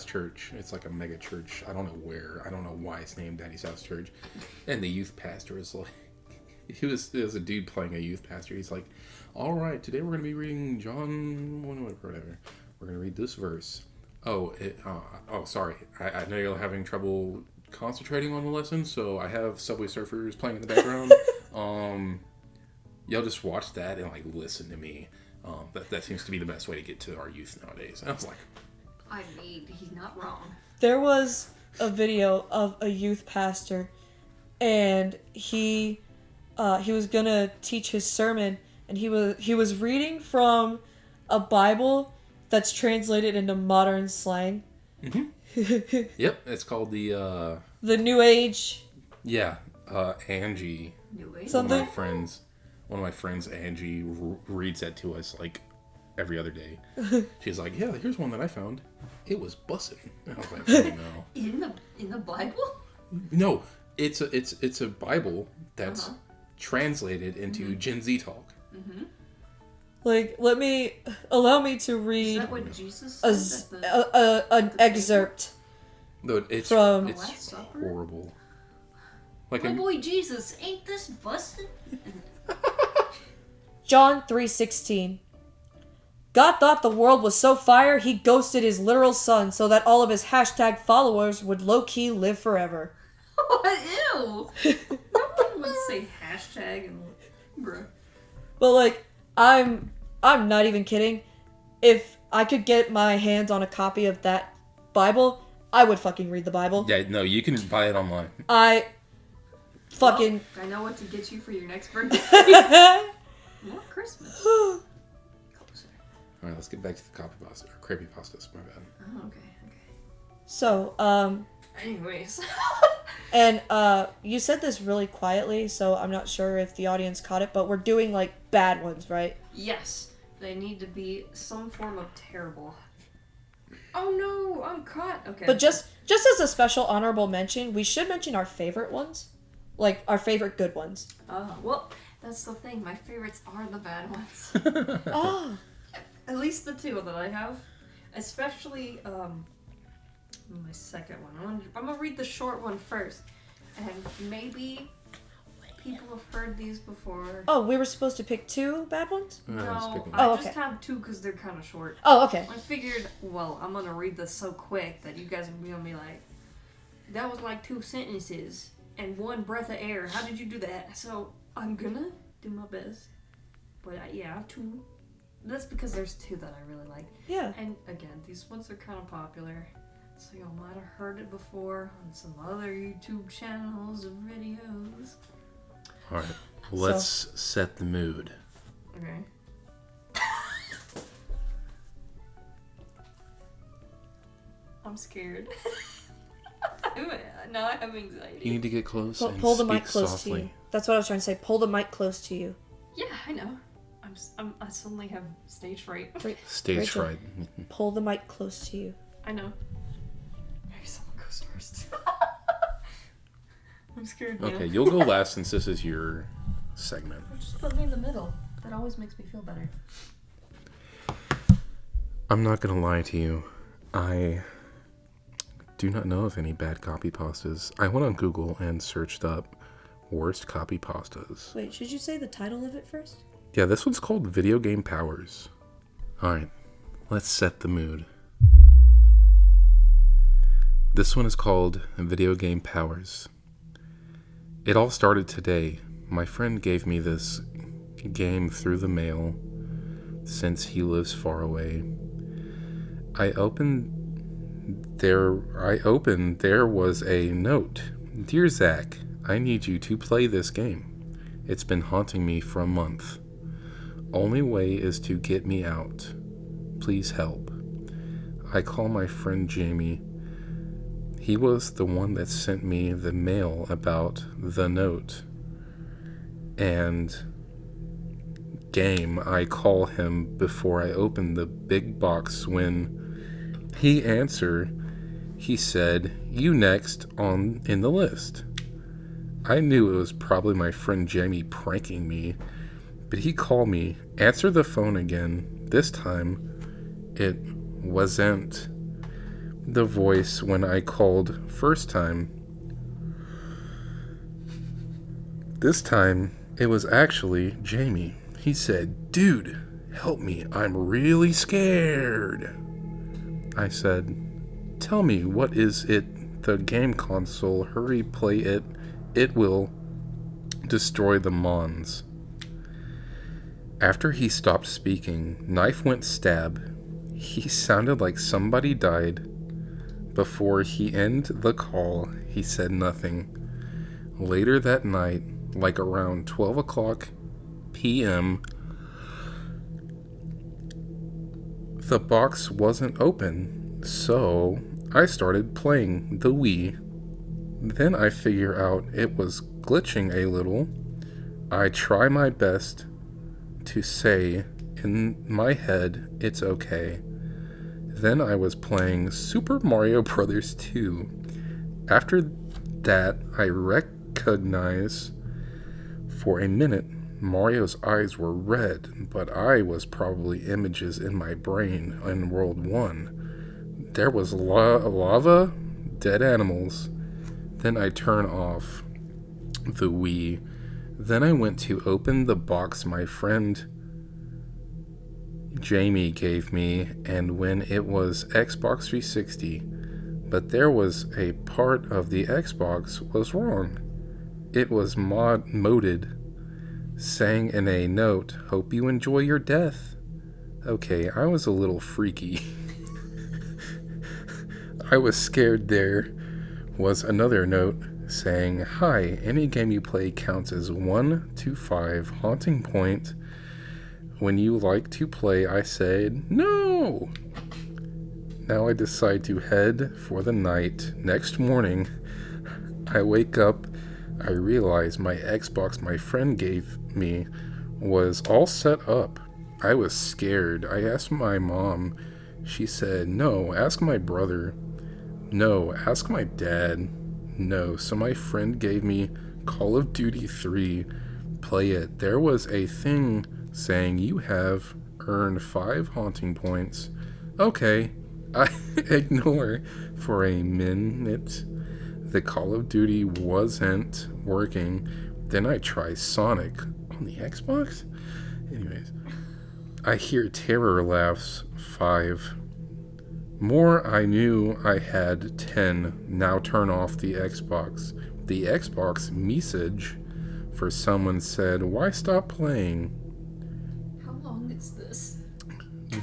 Church. It's like a mega church. I don't know where. I don't know why it's named Daddy's House Church. And the youth pastor is like, there was a dude playing a youth pastor. He's like, all right, today we're going to be reading John, whatever. We're going to read this verse. Sorry. I know you're having trouble concentrating on the lesson, so I have Subway Surfers playing in the background. Y'all just watch that and like listen to me. That seems to be the best way to get to our youth nowadays. And I was like,
he's not wrong.
there was a video of a youth pastor, and he was gonna teach his sermon, and he was reading from a Bible that's translated into modern slang.
yep, it's called the
New Age.
Yeah, Angie.
New Age?
Something.
One of my friends, Angie, reads that to us like every other day. She's like, "Yeah, here's one that I found. It was bussin'." I was like, "Oh no."
In the Bible?
No, it's a Bible that's translated into Gen Z talk.
Like, allow me to
Is
read
that what Jesus said?
an excerpt.
No, it's
From-
it's horrible. Like
My boy Jesus, ain't this busted?
John 3:16. God thought the world was so fire, he ghosted his literal son so that all of his hashtag followers would low-key live forever.
What? Ew! No one would say hashtag and bruh.
But like, I'm not even kidding. If I could get my hands on a copy of that Bible, I would fucking read the Bible.
Yeah, no, you can buy it online.
I fucking
Well, I know what to get you for your next birthday. More Christmas. Closer.
All right, let's get back to the copypasta or creepypastas. My bad.
Oh, okay.
So,
Anyways.
and you said this really quietly, so I'm not sure if the audience caught it, but we're doing like bad ones, right?
Yes. They need to be some form of terrible. Oh no, I'm caught. Okay.
But just as a special honorable mention, we should mention our favorite ones. Like our favorite good ones.
Well, that's the thing. My favorites are the bad ones.
Oh.
At least the two that I have. Especially, my second one. I'm gonna read the short one first. And maybe people have heard these before.
Oh, we were supposed to pick 2 bad ones?
No,
Oh,
I
okay.
just have 2 because they're kind of short.
Oh, okay.
I figured, well, I'm gonna read this so quick that you guys are gonna be like, that was like 2 sentences and 1 breath of air. How did you do that? So I'm gonna do my best. But yeah, I have 2. That's because there's 2 that I really like.
Yeah.
And again, these ones are kind of popular. So y'all might have heard it before on some other YouTube channels or videos.
All right, let's set the mood.
Okay. I'm scared. Now I have anxiety.
You need to get close and
Pull the
speak
mic close
softly.
to you. That's what I was trying to say. Pull the mic close to you.
Yeah, I know. I suddenly have stage fright.
Stage
Rachel.
fright.
Pull the mic close to you.
I know. Maybe someone goes first. I'm scared now.
Okay, you'll go last since this is your segment.
Just put me in the middle. That always makes me feel better.
I'm not gonna lie to you. I do not know of any bad copy pastas. I went on Google and searched up worst copy pastas.
Wait, should you say the title of it first?
Yeah, this one's called Video Game Powers. Alright, let's set the mood. This one is called Video Game Powers. It all started today. My friend gave me this game through the mail since he lives far away. I opened, there was a note. Dear Zach, I need you to play this game. It's been haunting me for a month. Only way is to get me out. Please help. I call my friend Jamie. He was the one that sent me the mail about the note. And game, I call him before I open the big box. When he answered, he said, "You next on in the list." I knew it was probably my friend Jamie pranking me, but he called me, answered the phone again. This time, it wasn't the voice when I called first time. This time, it was actually Jamie. He said, "Dude, help me, I'm really scared." I said, "Tell me, what is it? The game console, hurry, play it. It will destroy the Mons." After he stopped speaking, knife went stab. He sounded like somebody died. Before he ended the call, he said nothing. Later that night, like around 12 o'clock p.m., the box wasn't open, so I started playing the Wii. Then I figure out it was glitching a little. I try my best to say in my head, "It's okay." Then I was playing Super Mario Brothers 2. After that, I recognized for a minute Mario's eyes were red, but I was probably images in my brain in World 1. There was lava, dead animals. Then I turn off the Wii. Then I went to open the box my friend Jamie gave me, and when it was Xbox 360, but there was a part of the Xbox was wrong. It was moded, saying in a note, "Hope you enjoy your death." Okay, I was a little freaky. I was scared. There was another note saying, "Hi, any game you play counts as 1 to 5 haunting point. When you like to play," I said, "No." Now I decide to head for the night. Next morning, I wake up. I realize my Xbox my friend gave me was all set up. I was scared. I asked my mom. She said, "No, ask my brother." "No, ask my dad." "No." So my friend gave me Call of Duty 3. Play it. There was a thing saying you have earned 5 haunting points. Okay. I ignore for a minute. The Call of Duty wasn't working. Then I try Sonic on the Xbox. Anyways, I hear terror laughs 5. More I knew I had 10. Now turn off the Xbox. The Xbox message for someone said, why stop playing?
How long is this?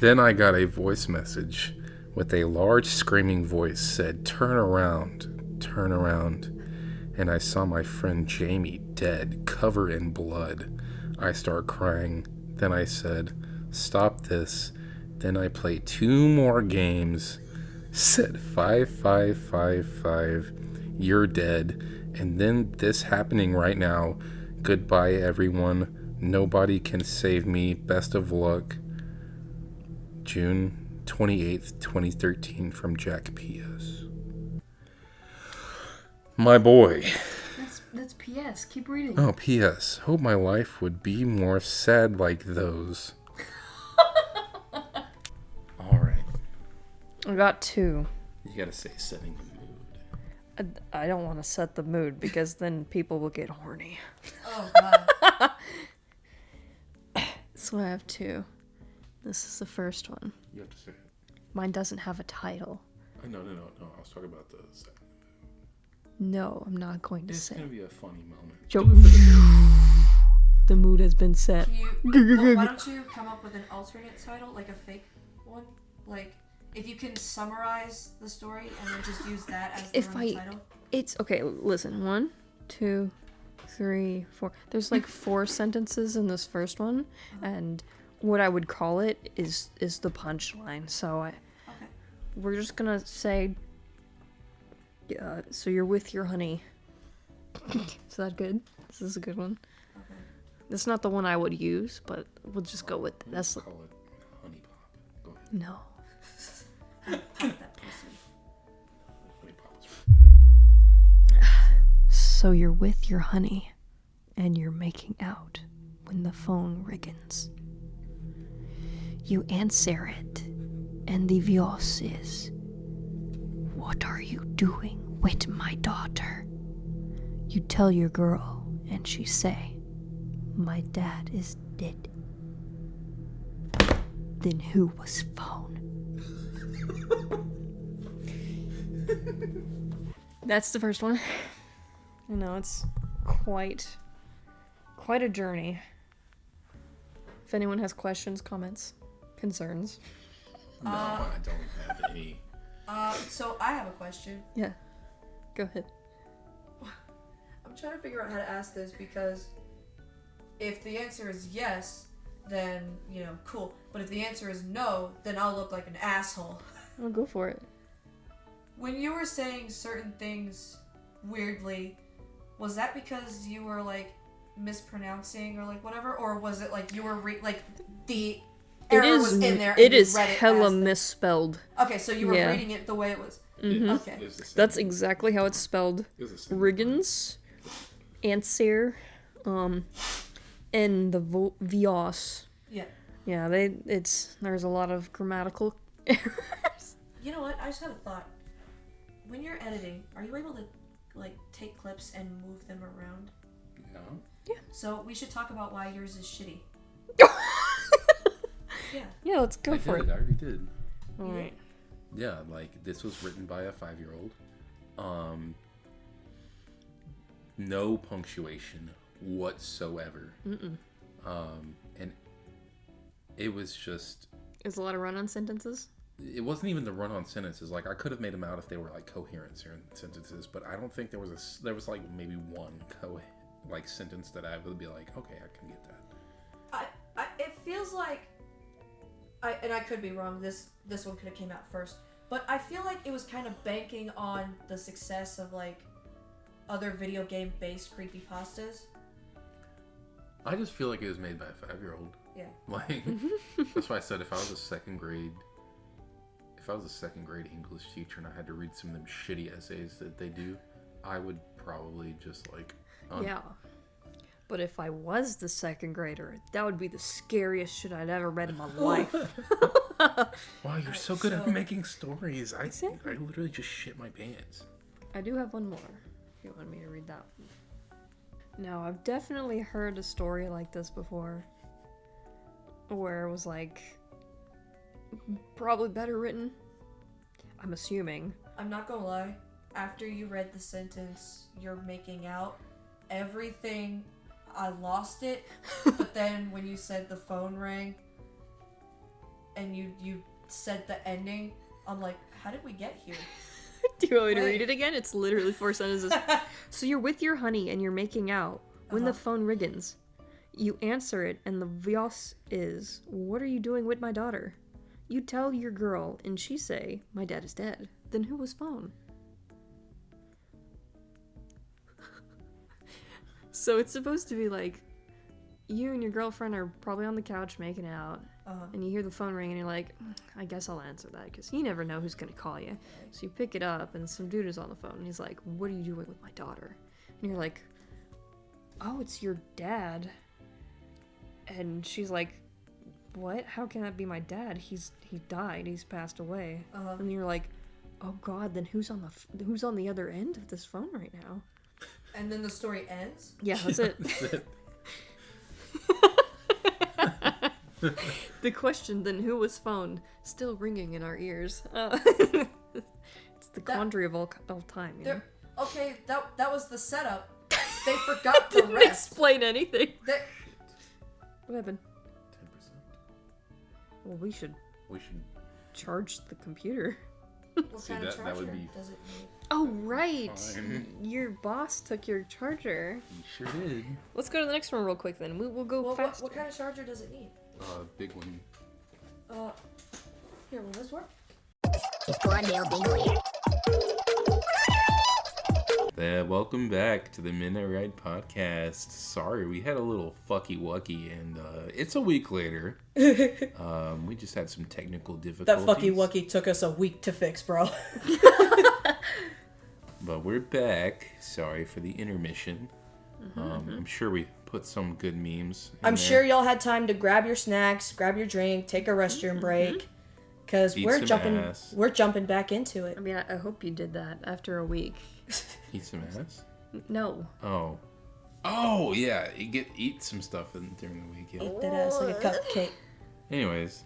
Then I got a voice message with a large screaming voice said, turn around, turn around. And I saw my friend Jamie dead, covered in blood. I start crying. Then I said, stop this. Then I played 2 more games. Said 5555. You're dead. And then this happening right now. Goodbye, everyone. Nobody can save me. Best of luck. June 28th, 2013, from Jack P.S. My boy.
That's P.S. Keep reading.
Oh, P.S. Hope my life would be more sad like those. Alright.
I got 2.
You gotta say setting the mood.
I don't want to set the mood because then people will get horny.
Oh, God.
So I have 2. This is the first one.
You have to say it.
Mine doesn't have a title.
No. I was talking about the setting.
No, I'm not going to
It's
say.
gonna be a funny moment.
The mood has been set.
Why don't you come up with an alternate title, like a fake one? Like, if you can summarize the story and then just use that as the running title.
It's okay. Listen, 1, 2, 3, 4. There's like 4 sentences in this first one, and what I would call it is the punchline. So we're just gonna say, so you're with your honey. Is that good? This is a good one.
Okay.
That's not the one I would use, but we'll just go with that's.
Call it honey pop. Go ahead.
No.
Pop that pussy.
Honey pop is
So you're with your honey, and you're making out when the phone rings. You answer it, and the voice is, what are you doing with my daughter? You tell your girl, and she say, my dad is dead. Then who was phone? That's the first one. I know, it's quite a journey. If anyone has questions, comments, concerns.
No, I don't have any.
So I have a question.
Yeah. Go ahead.
I'm trying to figure out how to ask this because if the answer is yes, then, cool. But if the answer is no, then I'll look like an asshole.
I'll go for it.
When you were saying certain things weirdly, was that because you were, like, mispronouncing or, like, whatever? Or was it, like, you were, the error was in there and
It
you
is
read it
hella
as
misspelled.
Okay, so you were
Yeah.
reading it the way it was.
Mm-hmm.
Okay.
It was the same.
That's exactly how it's spelled.
It was the same.
Riggins, answer, and the Vios.
Yeah.
Yeah, there's a lot of grammatical errors.
You know what? I just had a thought. When you're editing, are you able to, like, take clips and move them around?
No.
So we should talk about why yours is shitty. Yeah.
Yeah, let's go for it.
I already did.
All right.
Yeah, like, this was written by a 5-year-old. No punctuation whatsoever.
Mm-mm.
And it was just...
Is a lot of run-on sentences?
It wasn't even the run-on sentences. Like, I could have made them out if they were, like, coherent sentences, but I don't think there was like, maybe one sentence that I would be like, okay, I can get that.
It feels like... and I could be wrong, this one could have came out first, but I feel like it was kind of banking on the success of, like, other video game based creepypastas.
I just feel like it was made by a 5-year-old.
Yeah.
Like, that's why I said if I was a second grade English teacher and I had to read some of them shitty essays that they do, I would probably just, like...
Yeah. But if I was the second grader, that would be the scariest shit I'd ever read in my life.
Wow, you're so good at making stories. I
Exactly.
literally just shit my pants.
I do have one more. If you want me to read that one.
No, I've definitely heard a story like this before. Where it was like... probably better written. I'm assuming.
I'm not gonna lie. After you read the sentence, you're making out, everything, I lost it. But then when you said the phone rang, and you said the ending, I'm like, how did we get here?
Do you want me to read it again? It's literally 4 sentences. So you're with your honey and you're making out when the phone rings. You answer it and the voice is, "What are you doing with my daughter?" You tell your girl and she say, "My dad is dead." Then who was phone? So it's supposed to be like, you and your girlfriend are probably on the couch making out, and you hear the phone ring and you're like, I guess I'll answer that, because you never know who's going to call you. So you pick it up and some dude is on the phone and he's like, "What are you doing with my daughter?" And you're like, "Oh, it's your dad." And she's like, "What? How can that be my dad? He died. He's passed away." And you're like, "Oh God, then who's on the other end of this phone right now?"
And then the story ends?
Yeah, that's it.
That's it.
The question, "Then who was phone?" still ringing in our ears. It's the quandary of all time. You know?
Okay, that was the setup. They forgot the
Didn't
rest.
explain anything.
They,
What happened?
10%.
Well, we should
We should.
charge the computer.
what
See,
kind of
that
charger
would be
does it need?
Oh, right.
Fine.
Your boss took your charger.
You sure did.
Let's go to the next one real quick then. We'll go
Well,
fast.
what kind of charger does it need?
Big one.
Here, will this work?
Welcome back to the Midnight Ride podcast. Sorry, we had a little fucky wucky, and it's a week later. We just had some technical
That
difficulties.
fucky wucky took us a week to fix, bro.
But we're back. Sorry for the intermission. I'm sure we put some good memes.
I'm sure y'all had time to grab your snacks, grab your drink, take a restroom break, because
Eat
we're
some
jumping.
ass.
We're jumping back into it.
I mean, I hope you did that after a week.
Eat some ass.
No.
Oh yeah. Eat some stuff during the week. Yeah.
Eat that ass like a cupcake.
Anyways,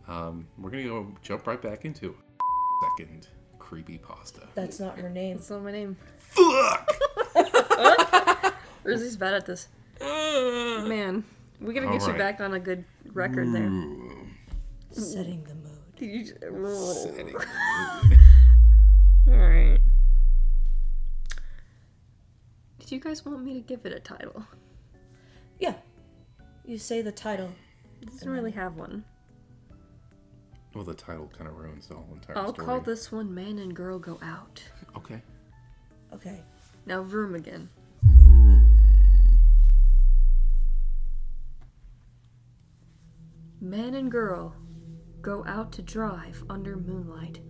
we're gonna jump right back into it. Second creepypasta.
That's not her name.
That's not my name.
Fuck.
Rizzy's bad at this. Man, we gotta get you
Alright.
back on a good record there.
Setting the mood.
Setting.
Alright. Did you guys want me to give it a title?
Yeah. You say the title.
It doesn't really have one.
Well, the title kind of ruins the whole entire
I'll
story.
call this one Man and Girl Go Out.
Okay.
Okay.
Now Vroom again. Man and girl go out to drive under moonlight.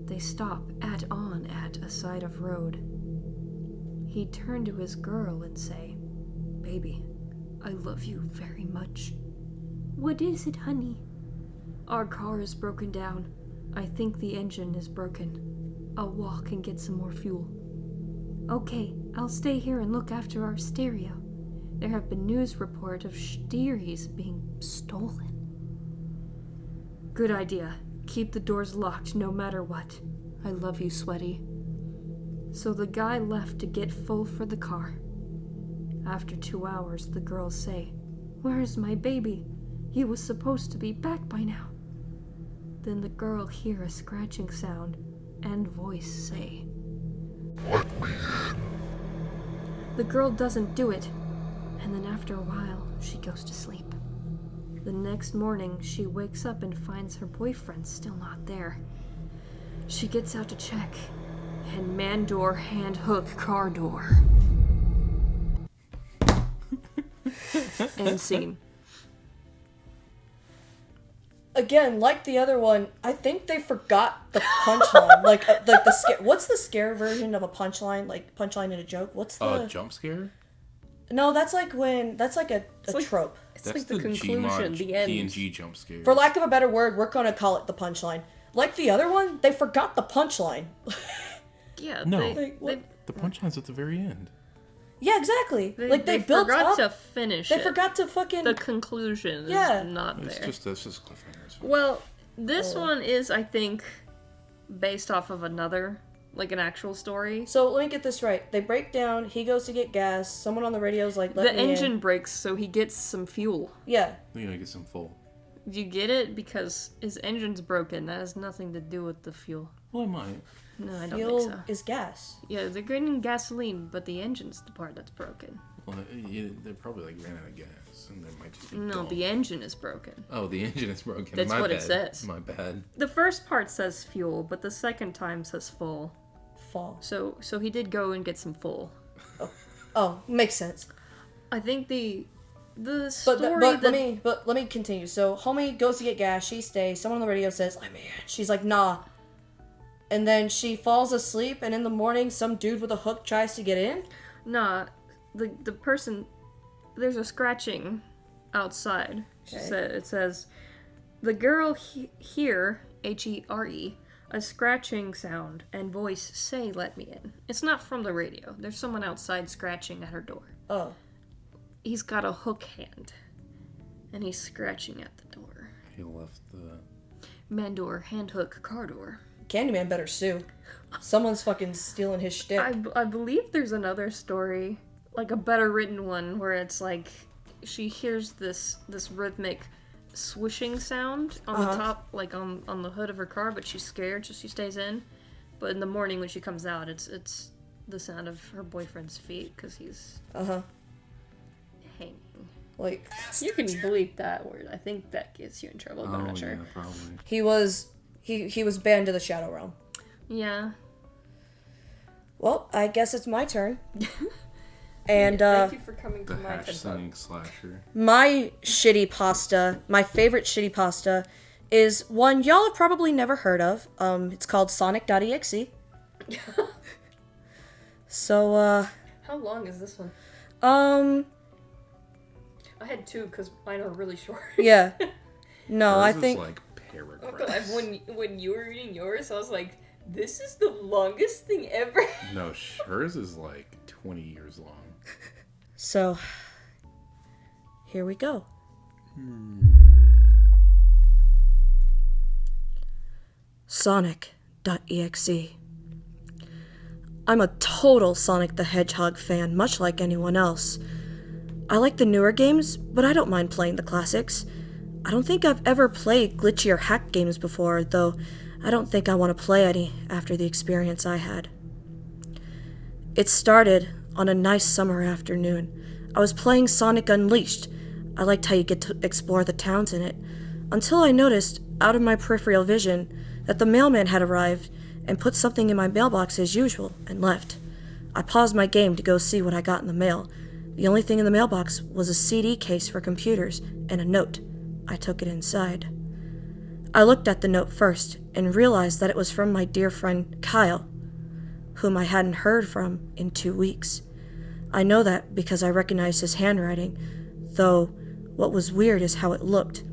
They stop at a side of road. He'd turn to his girl and say, "Baby, I love you very much." "What is it, honey?" "Our car is broken down. I think the engine is broken. I'll walk and get some more fuel." "Okay, I'll stay here and look after our stereo. There have been news report of stereos being stolen." "Good idea. Keep the doors locked no matter what. I love you, sweaty." So the guy left to get full for the car. After 2 hours, the girls say, "Where is my baby? He was supposed to be back by now." Then the girl hear a scratching sound and voice say, "Let me in." The girl doesn't do it, and then after a while, she goes to sleep. The next morning, she wakes up and finds her boyfriend still not there. She gets out to check, and man door, hand hook, car door. End scene.
Again, like the other one, I think they forgot the punchline. like the scare. What's the scare version of a punchline? Like punchline in a joke. What's the?
Jump scare?
No, that's like when. That's like a
like-
trope.
It's
That's
like the
Gmod
conclusion, the end.
PNG jump scare.
For lack of a better word, we're gonna call it the punchline. Like the other one, they forgot the punchline.
Yeah,
No.
they,
Like, what?
The punchline's at the very end.
Yeah, exactly.
They,
like they built
forgot
up.
to finish
They
it.
forgot to fucking.
The conclusion
Yeah.
is not
It's
there.
just cliffhangers.
Well, this one is, I think, based off of another, like an actual story.
So let me get this right. They break down. He goes to get gas. Someone on the radio's like, "Let
The
me
engine
in."
breaks, so he gets some fuel.
Yeah.
You're gonna get some full.
Do you get it? Because his engine's broken. That has nothing to do with the fuel.
Well, I might.
No, I don't
Fuel
think so.
is gas.
Yeah, they're getting gasoline, but the engine's the part that's broken.
Well, they probably like ran out of gas, and they might just be
No,
dumb.
the engine is broken.
Oh, the engine is broken.
That's
My
what it
bad.
says.
My bad.
The first part says fuel, but the second time says full.
Fall.
So he did go and get some full.
Oh, makes sense.
I think the
But
story
let me continue. So homie goes to get gas. She stays. Someone on the radio says, "Let me in." She's like, "Nah." And then she falls asleep. And in the morning, some dude with a hook tries to get in.
Nah, the person, there's a scratching outside. She
Okay.
said, it says, the girl hear, Here, a scratching sound and voice say, "Let me in." It's not from the radio. There's someone outside scratching at her door.
Oh.
He's got a hook hand, and he's scratching at the door.
He left the.
Man door, hand hook, car door.
Candyman better sue. Someone's fucking stealing his shtick.
I believe there's another story, like a better written one, where it's like she hears this rhythmic swishing sound on the top, like on the hood of her car, but she's scared, so she stays in. But in the morning when she comes out, it's the sound of her boyfriend's feet because he's hanging.
Like,
You can bleep that word. I think that gets you in trouble, but I'm not sure.
Yeah, probably.
he was banned to the Shadow Realm.
Yeah.
Well, I guess it's my turn. And
Thank you for coming
The
to my
hash
TED Talk.
singing slasher.
my shitty pasta, my favorite shitty pasta, is one y'all have probably never heard of. It's called Sonic.exe. So,
How long is this one? I had two because mine are really short.
yeah. No, I
Hers is
think
like paragraphs.
when you were reading yours, I was like, this is the longest thing ever.
No, hers is like 20 years long.
so. Here we go. Sonic.exe. I'm a total Sonic the Hedgehog fan, much like anyone else. I like the newer games, but I don't mind playing the classics. I don't think I've ever played glitchy or hack games before, though I don't think I want to play any after the experience I had. It started on a nice summer afternoon. I was playing Sonic Unleashed. I liked how you get to explore the towns in it, until I noticed, out of my peripheral vision, that the mailman had arrived and put something in my mailbox as usual and left. I paused my game to go see what I got in the mail. The only thing in the mailbox was a CD case for computers and a note. I took it inside. I looked at the note first and realized that it was from my dear friend Kyle, whom I hadn't heard from in 2 weeks. I know that because I recognized his handwriting, though what was weird is how it looked.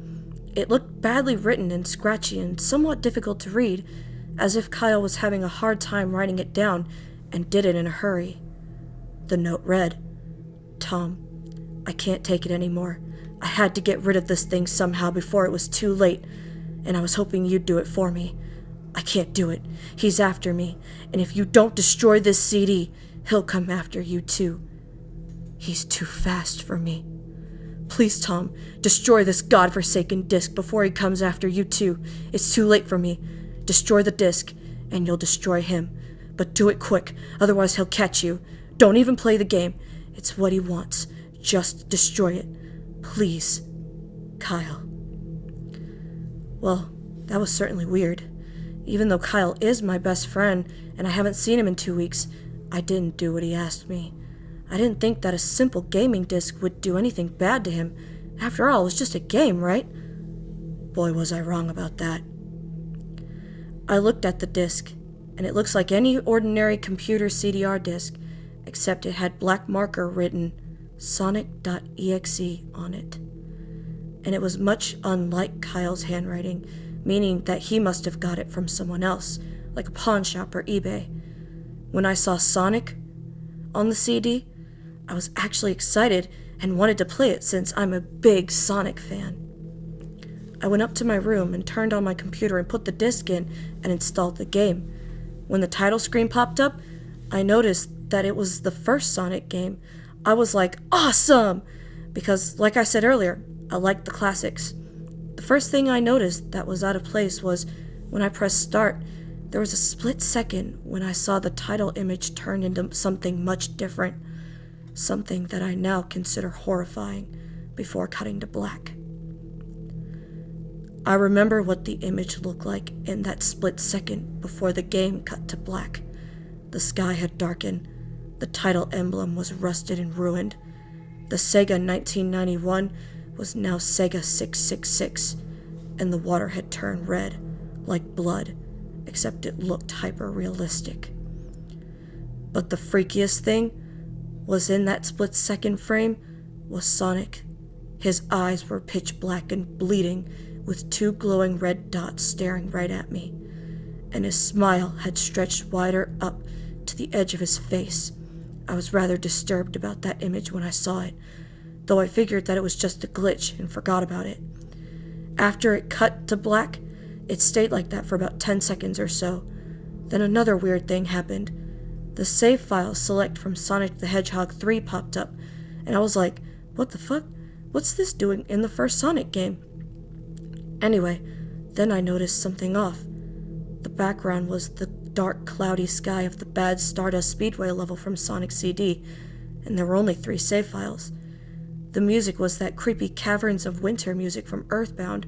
It looked badly written and scratchy and somewhat difficult to read, as if Kyle was having a hard time writing it down and did it in a hurry. The note read, "Tom, I can't take it anymore. I had to get rid of this thing somehow before it was too late, and I was hoping you'd do it for me. I can't do it. He's after me, and if you don't destroy this CD, he'll come after you too. He's too fast for me. Please, Tom, destroy this godforsaken disc before he comes after you too. It's too late for me. Destroy the disc, and you'll destroy him. But do it quick, otherwise he'll catch you. Don't even play the game. It's what he wants. Just destroy it. Please, Kyle." Well, that was certainly weird. Even though Kyle is my best friend, and I haven't seen him in 2 weeks, I didn't do what he asked me. I didn't think that a simple gaming disc would do anything bad to him. After all, it was just a game, right? Boy, was I wrong about that. I looked at the disc, and it looks like any ordinary computer CDR disc, except it had black marker written Sonic.exe on it. And it was much unlike Kyle's handwriting, meaning that he must have got it from someone else, like a pawn shop or eBay. When I saw Sonic on the CD, I was actually excited and wanted to play it since I'm a big Sonic fan. I went up to my room and turned on my computer and put the disc in and installed the game. When the title screen popped up, I noticed that it was the first Sonic game. I was like, awesome! Because, like I said earlier, I like the classics. The first thing I noticed that was out of place was when I pressed start, there was a split second when I saw the title image turn into something much different. Something that I now consider horrifying before cutting to black. I remember what the image looked like in that split second before the game cut to black. The sky had darkened. The title emblem was rusted and ruined. The Sega 1991 was now Sega 666, and the water had turned red, like blood, except it looked hyper-realistic. But the freakiest thing was in that split-second frame was Sonic. His eyes were pitch black and bleeding, with 2 glowing red dots staring right at me, and his smile had stretched wider up to the edge of his face. I was rather disturbed about that image when I saw it, though I figured that it was just a glitch and forgot about it. After it cut to black, it stayed like that for about 10 seconds or so. Then another weird thing happened. The save file select from Sonic the Hedgehog 3 popped up, and I was like, what the fuck? What's this doing in the first Sonic game? Anyway, then I noticed something off. The background was the dark, cloudy sky of the bad Stardust Speedway level from Sonic CD, and there were only 3 save files. The music was that creepy Caverns of Winter music from Earthbound,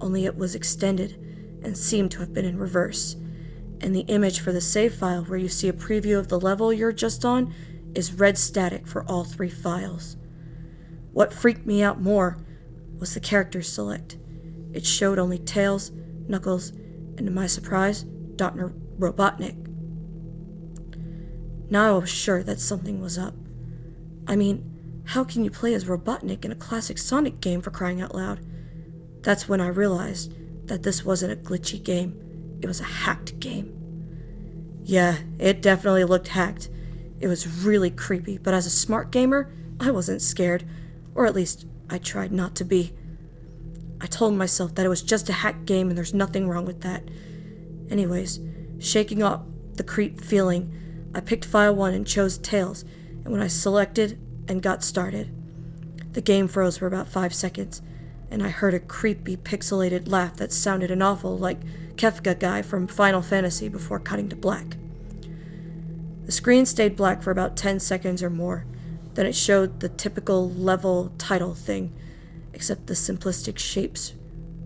only it was extended and seemed to have been in reverse. And the image for the save file where you see a preview of the level you're just on is red static for all 3 files. What freaked me out more was the character select. It showed only Tails, Knuckles, and to my surprise, Dr. Robotnik. Now I was sure that something was up. I mean, how can you play as Robotnik in a classic Sonic game, for crying out loud? That's when I realized that this wasn't a glitchy game. It was a hacked game. Yeah, it definitely looked hacked. It was really creepy, but as a smart gamer, I wasn't scared. Or at least, I tried not to be. I told myself that it was just a hacked game and there's nothing wrong with that. Anyways, shaking off the creep feeling, I picked file 1 and chose Tails, and when I selected and got started, the game froze for about 5 seconds, and I heard a creepy pixelated laugh that sounded an awful like Kefka guy from Final Fantasy before cutting to black. The screen stayed black for about 10 seconds or more, then it showed the typical level title thing, except the simplistic shapes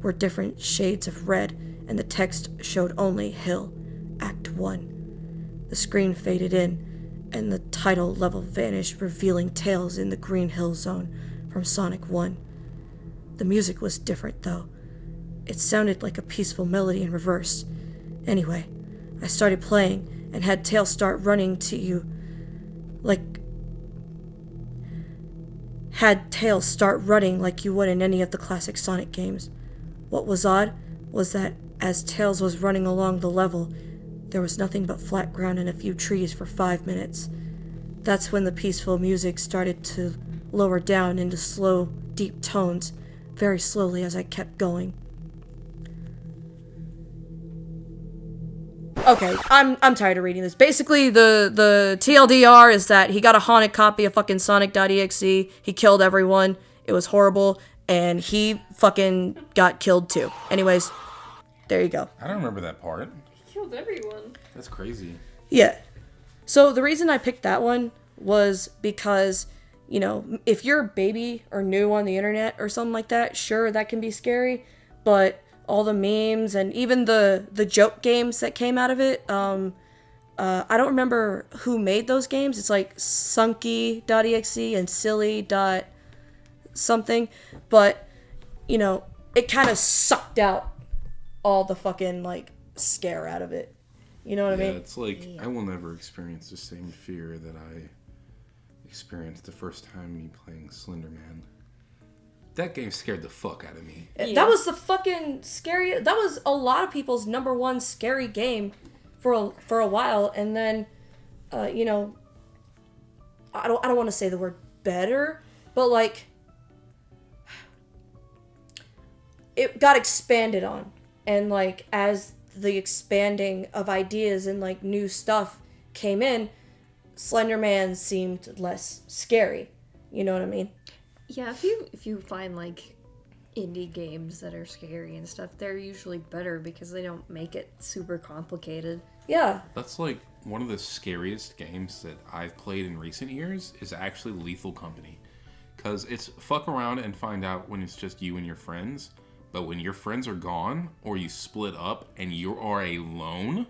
were different shades of red, and the text showed only Hill, Act 1. The screen faded in, and the title level vanished, revealing Tails in the Green Hill Zone from Sonic 1. The music was different, though. It sounded like a peaceful melody in reverse. Anyway, I started playing, and had Tails start running to you, like you would in any of the classic Sonic games. What was odd was that as Tails was running along the level, there was nothing but flat ground and a few trees for 5 minutes. That's when the peaceful music started to lower down into slow, deep tones, very slowly as I kept going. Okay, I'm tired of reading this. Basically, the TLDR is that he got a haunted copy of fucking Sonic.exe, he killed everyone, it was horrible, and he fucking got killed too. Anyways, there you go.
I don't remember that part.
He killed everyone.
That's crazy.
Yeah. So the reason I picked that one was because, you know, if you're a baby or new on the internet or something like that, sure, that can be scary, but all the memes and even the joke games that came out of it, I don't remember who made those games. It's like Sunky.exe and Silly.something, but, you know, it kind of sucked out all the fucking, like, scare out of it. You know what I mean?
Yeah, it's like, I will never experience the same fear that I experienced the first time me playing Slender Man. That game scared the fuck out of me.
Yeah. That was the fucking scary. That was a lot of people's number one scary game for a while, and then, you know, I don't want to say the word better, but like it got expanded on, and like as the expanding of ideas and like new stuff came in, Slender Man seemed less scary. You know what I mean?
Yeah, if you find like indie games that are scary and stuff, they're usually better because they don't make it super complicated.
Yeah.
That's like one of the scariest games that I've played in recent years is actually Lethal Company. Because it's fuck around and find out when it's just you and your friends. But when your friends are gone or you split up and you are alone,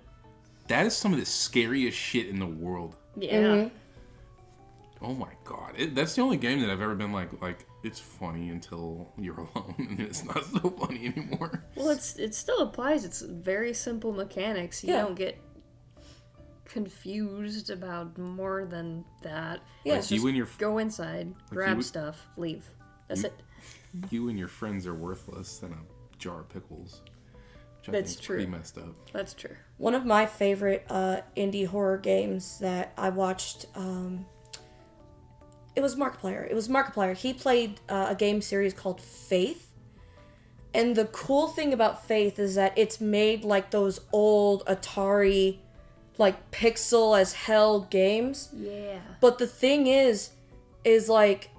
that is some of the scariest shit in the world.
Yeah.
Mm-hmm.
Oh my god. That's the only game that I've ever been like, it's funny until you're alone and it's not so funny anymore.
Well, it still applies. It's very simple mechanics. You don't get confused about more than that.
Yeah,
It's
you
just
and your
go inside, grab
you-
stuff, leave. That's it.
You and your friends are worthless than a jar of pickles. Which I
That's
think is
true.
pretty messed up.
That's true.
One of my favorite indie horror games that I watched, it was Markiplier. He played a game series called Faith. And the cool thing about Faith is that it's made like those old Atari, like pixel as hell games.
Yeah.
But the thing is like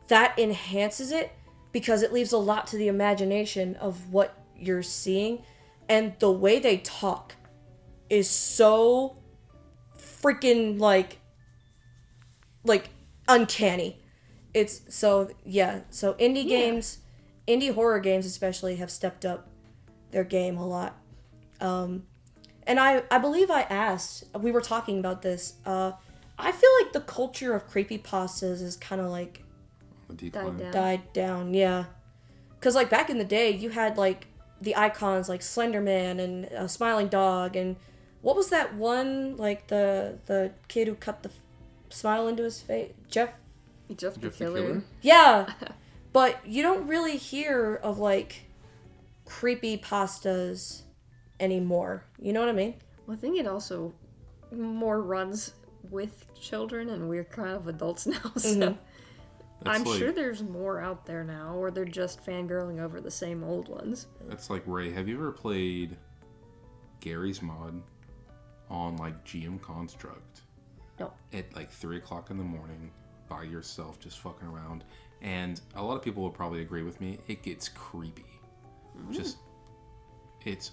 that enhances it because it leaves a lot to the imagination of what you're seeing. And the way they talk is so freaking like uncanny. It's so, yeah. So indie horror games especially have stepped up their game a lot. And I believe we were talking about this. I feel like the culture of creepypastas is kind of like died down, yeah. Because like back in the day, you had like the icons like Slender Man and a Smiling Dog, and what was that one, like the kid who cut the smile into his face? Jeff
the Killer.
Yeah, but you don't really hear of like creepypastas anymore. You know what I mean?
Well, I think it also more runs with children, and we're kind of adults now, so
Mm-hmm.
I'm sure there's more out there now, or they're just fangirling over the same old ones.
That's like, Ray, have you ever played Gary's Mod on like GM Construct?
No.
At like 3 o'clock in the morning by yourself, just fucking around. And a lot of people will probably agree with me. It gets creepy. Just, it's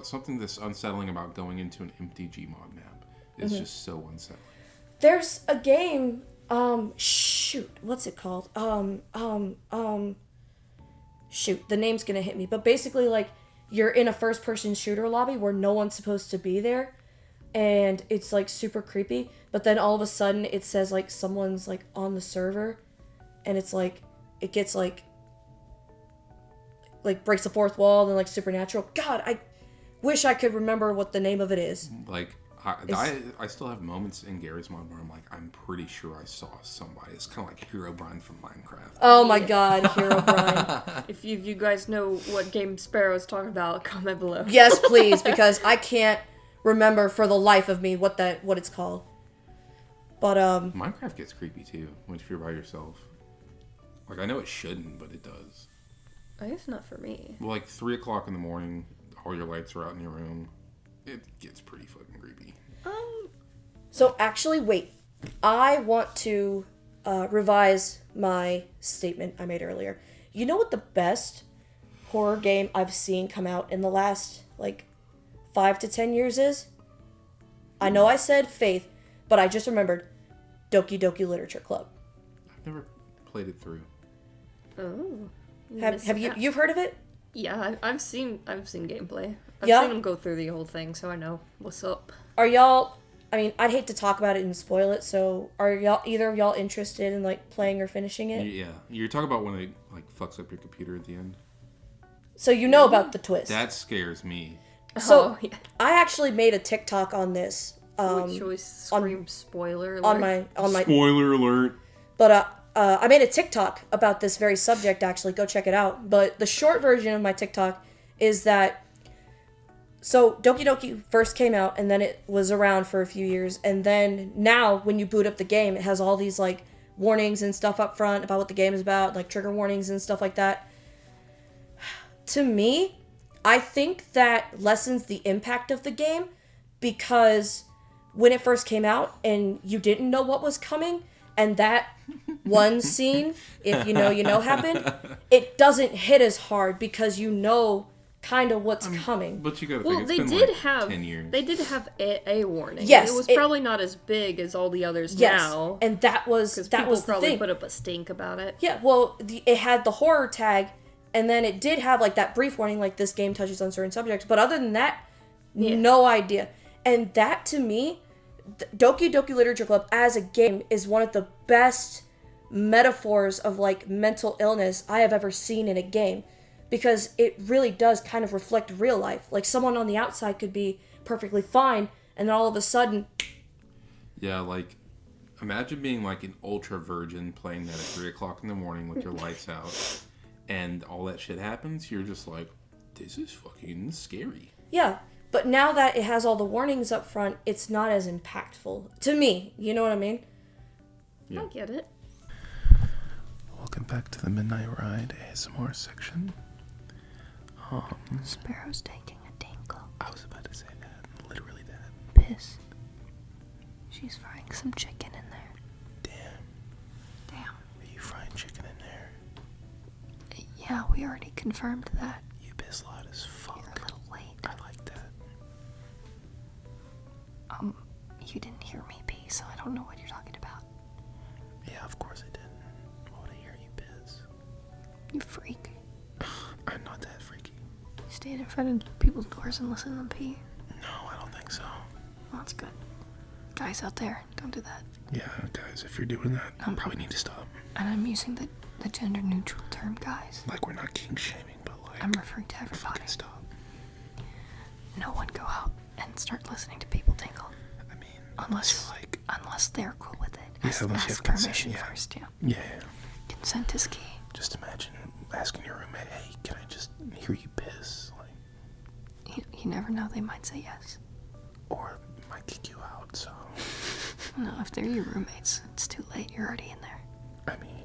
something that's unsettling about going into an empty Gmod map. It's just so unsettling.
There's a game, shoot, what's it called? Shoot, the name's gonna hit me. But basically, like, you're in a first-person shooter lobby where no one's supposed to be there, and it's, like, super creepy. But then all of a sudden, it says, like, someone's, like, on the server, and it's, like, it gets, like, breaks the fourth wall, and, like, supernatural. God, I wish I could remember what the name of it is.
Like, I still have moments in Gary's Mod where I'm like, I'm pretty sure I saw somebody. It's kind of like Herobrine from Minecraft.
Oh my god, Herobrine.
If you guys know what game Sparrow is talking about, comment below.
Yes, please, because I can't remember for the life of me what it's called. But
Minecraft gets creepy too if you're by yourself. Like, I know it shouldn't, but it does.
I guess not for me.
Well, like 3 o'clock in the morning, all your lights are out in your room. It gets pretty fucking creepy.
So actually, wait. I want to revise my statement I made earlier. You know what the best horror game I've seen come out in the last, like, 5 to 10 years is? I know I said Faith, but I just remembered Doki Doki Literature Club.
I've never played it through.
Oh.
Have you've heard of it?
Yeah, I've seen gameplay. I've
Yeah?
seen them go through the whole thing, so I know what's up.
Are y'all... I mean, I'd hate to talk about it and spoil it, so are either of y'all interested in, like, playing or finishing it?
Yeah. You're talking about when it, like, fucks up your computer at the end?
So you know about the twist.
That scares me.
So,
Oh, yeah.
I actually made a TikTok on this.
Which always scream spoiler alert.
On my
Spoiler alert.
But I made a TikTok about this very subject, actually. Go check it out. But the short version of my TikTok is that So Doki Doki first came out, and then it was around for a few years, and then now when you boot up the game, it has all these like warnings and stuff up front about what the game is about, like trigger warnings and stuff like that. To me, I think that lessens the impact of the game, because when it first came out and you didn't know what was coming, and that one scene, if you know happened, it doesn't hit as hard because you know kind of what's coming.
But you gotta
Well,
think
they
it's been
did
like
have
10 years.
they did have a warning.
Yes,
it was
it-
probably not as big as all the others
Yes,
now.
and that was
Because
that
people
was the
probably
thing.
put up a stink about it.
Yeah, well, it had the horror tag, and then it did have like that brief warning, like this game touches on certain subjects. But other than that, no idea. And that to me, Doki Doki Literature Club as a game is one of the best metaphors of like mental illness I have ever seen in a game, because it really does kind of reflect real life. Like someone on the outside could be perfectly fine, and then all of a sudden,
Yeah, like, imagine being like an ultra virgin playing that at 3 o'clock in the morning with your lights out, and all that shit happens. You're just like, this is fucking scary.
yeah. But now that it has all the warnings up front, it's not as impactful to me. You know what I mean?
Yeah.
I get it.
Welcome back to the Midnight Ride ASMR section.
Sparrow's taking a tinkle.
I was about to say that. Literally that.
Piss. She's frying some chicken in there. Damn.
Are you frying chicken in there?
Yeah, we already confirmed that.
You piss loud as fuck.
You're a little late.
I like that.
You didn't hear me pee, so I don't know what you're talking about.
Yeah, of course I didn't. Why would I hear you piss?
You freak.
I'm not that freaky.
You stand in front of people's doors and listen to them pee.
No, I don't think so.
Well, that's good. Guys out there, don't do that.
Yeah, guys, if you're doing that, you probably need to stop.
And I'm using the gender neutral term, guys.
Like, we're not kink shaming, but like,
I'm referring to everybody.
fucking stop.
No one go out and start listening to people tinkle.
I mean,
Unless
you're like,
unless they're cool with it.
Yeah,
Ask,
unless you
ask
have consent,
permission
yeah.
first, yeah.
yeah.
Consent is key.
Just imagine asking your roommate, hey, can I just hear you piss? Like,
You never know, they might say yes.
or might kick you out, so.
No, if they're your roommates, it's too late. You're already in there.
I mean,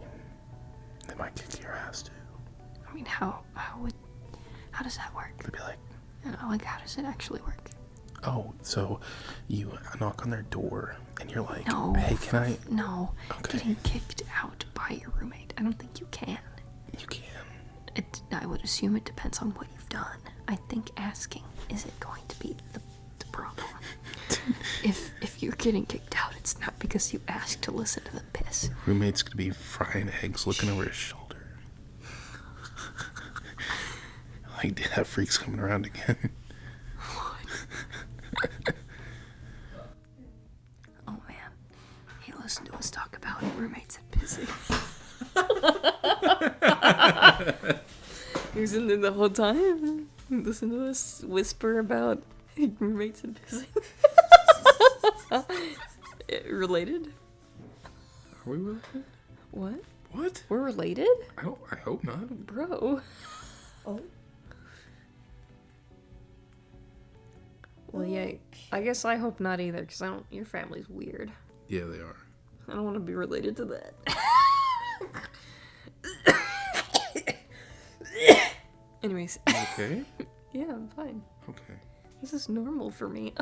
they might kick your ass too.
I mean, how does that work?
They'd be like,
Like, how does it actually work?
oh, so you knock on their door and you're like,
No.
hey, can I?
No.
Okay.
Getting kicked out by your roommate. I don't think you can.
You can.
I would assume it depends on what you've done. I think asking, is it going to be the problem? If you're getting kicked out, it's not because you asked to listen to them piss.
Roommate's gonna be frying eggs looking over his shoulder. Like, dude, that freak's coming around again.
Oh man, he listened to us talk about roommates and pissing. He was in there the whole time. Listen to us whisper about roommates and pissing. Related?
Are we related?
What?
What?
We're related?
I hope not.
Bro.
Oh.
Well, yeah, I guess I hope not either, because your family's weird.
Yeah, they are.
I don't want to be related to that. Anyways.
Okay.
Yeah, I'm fine.
Okay.
This is normal for me.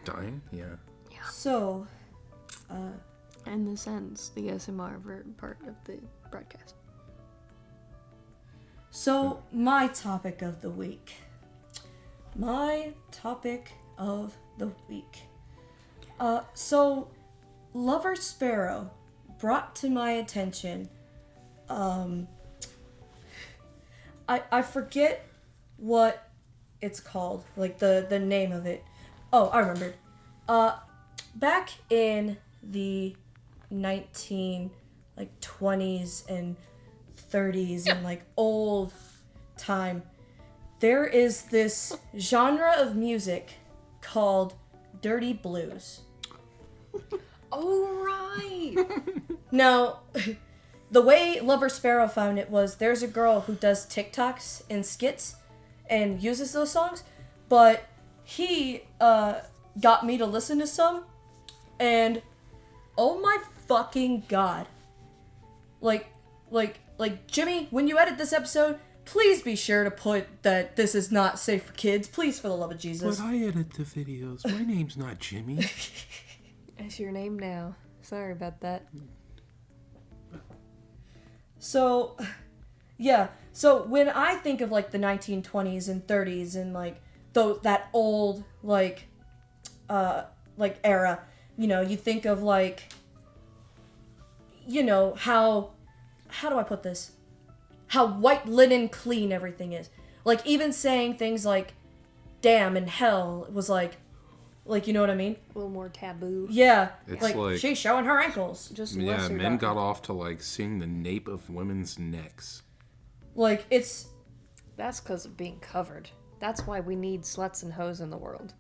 Dying? Yeah.
So,
And this ends the ASMR part of the broadcast.
So, my topic of the week. My topic of the week. So, Lover Sparrow brought to my attention, I forget what it's called, like the name of it. Oh, I remembered. Back in the 20s and 30s and like old time, there is this genre of music called dirty blues.
Oh, right!
Now, the way Lover Sparrow found it was there's a girl who does TikToks and skits and uses those songs, but he got me to listen to some, and oh my fucking god. Like, Jimmy, when you edit this episode, please be sure to put that this is not safe for kids. Please, for the love of Jesus.
But I edit the videos. My name's not Jimmy.
It's your name now. Sorry about that.
So, yeah. So when I think of like the 1920s and 30s and like that old like era, you know, you think of like, you know, how do I put this? How white linen clean everything is. Like even saying things like damn and hell was like you know what I mean?
A little more taboo.
Yeah.
It's
like she's showing her ankles.
Just
Yeah,
lesser
men got
doctrine.
off to like seeing the nape of women's necks.
Like it's
That's because of being covered. That's why we need sluts and hoes in the world.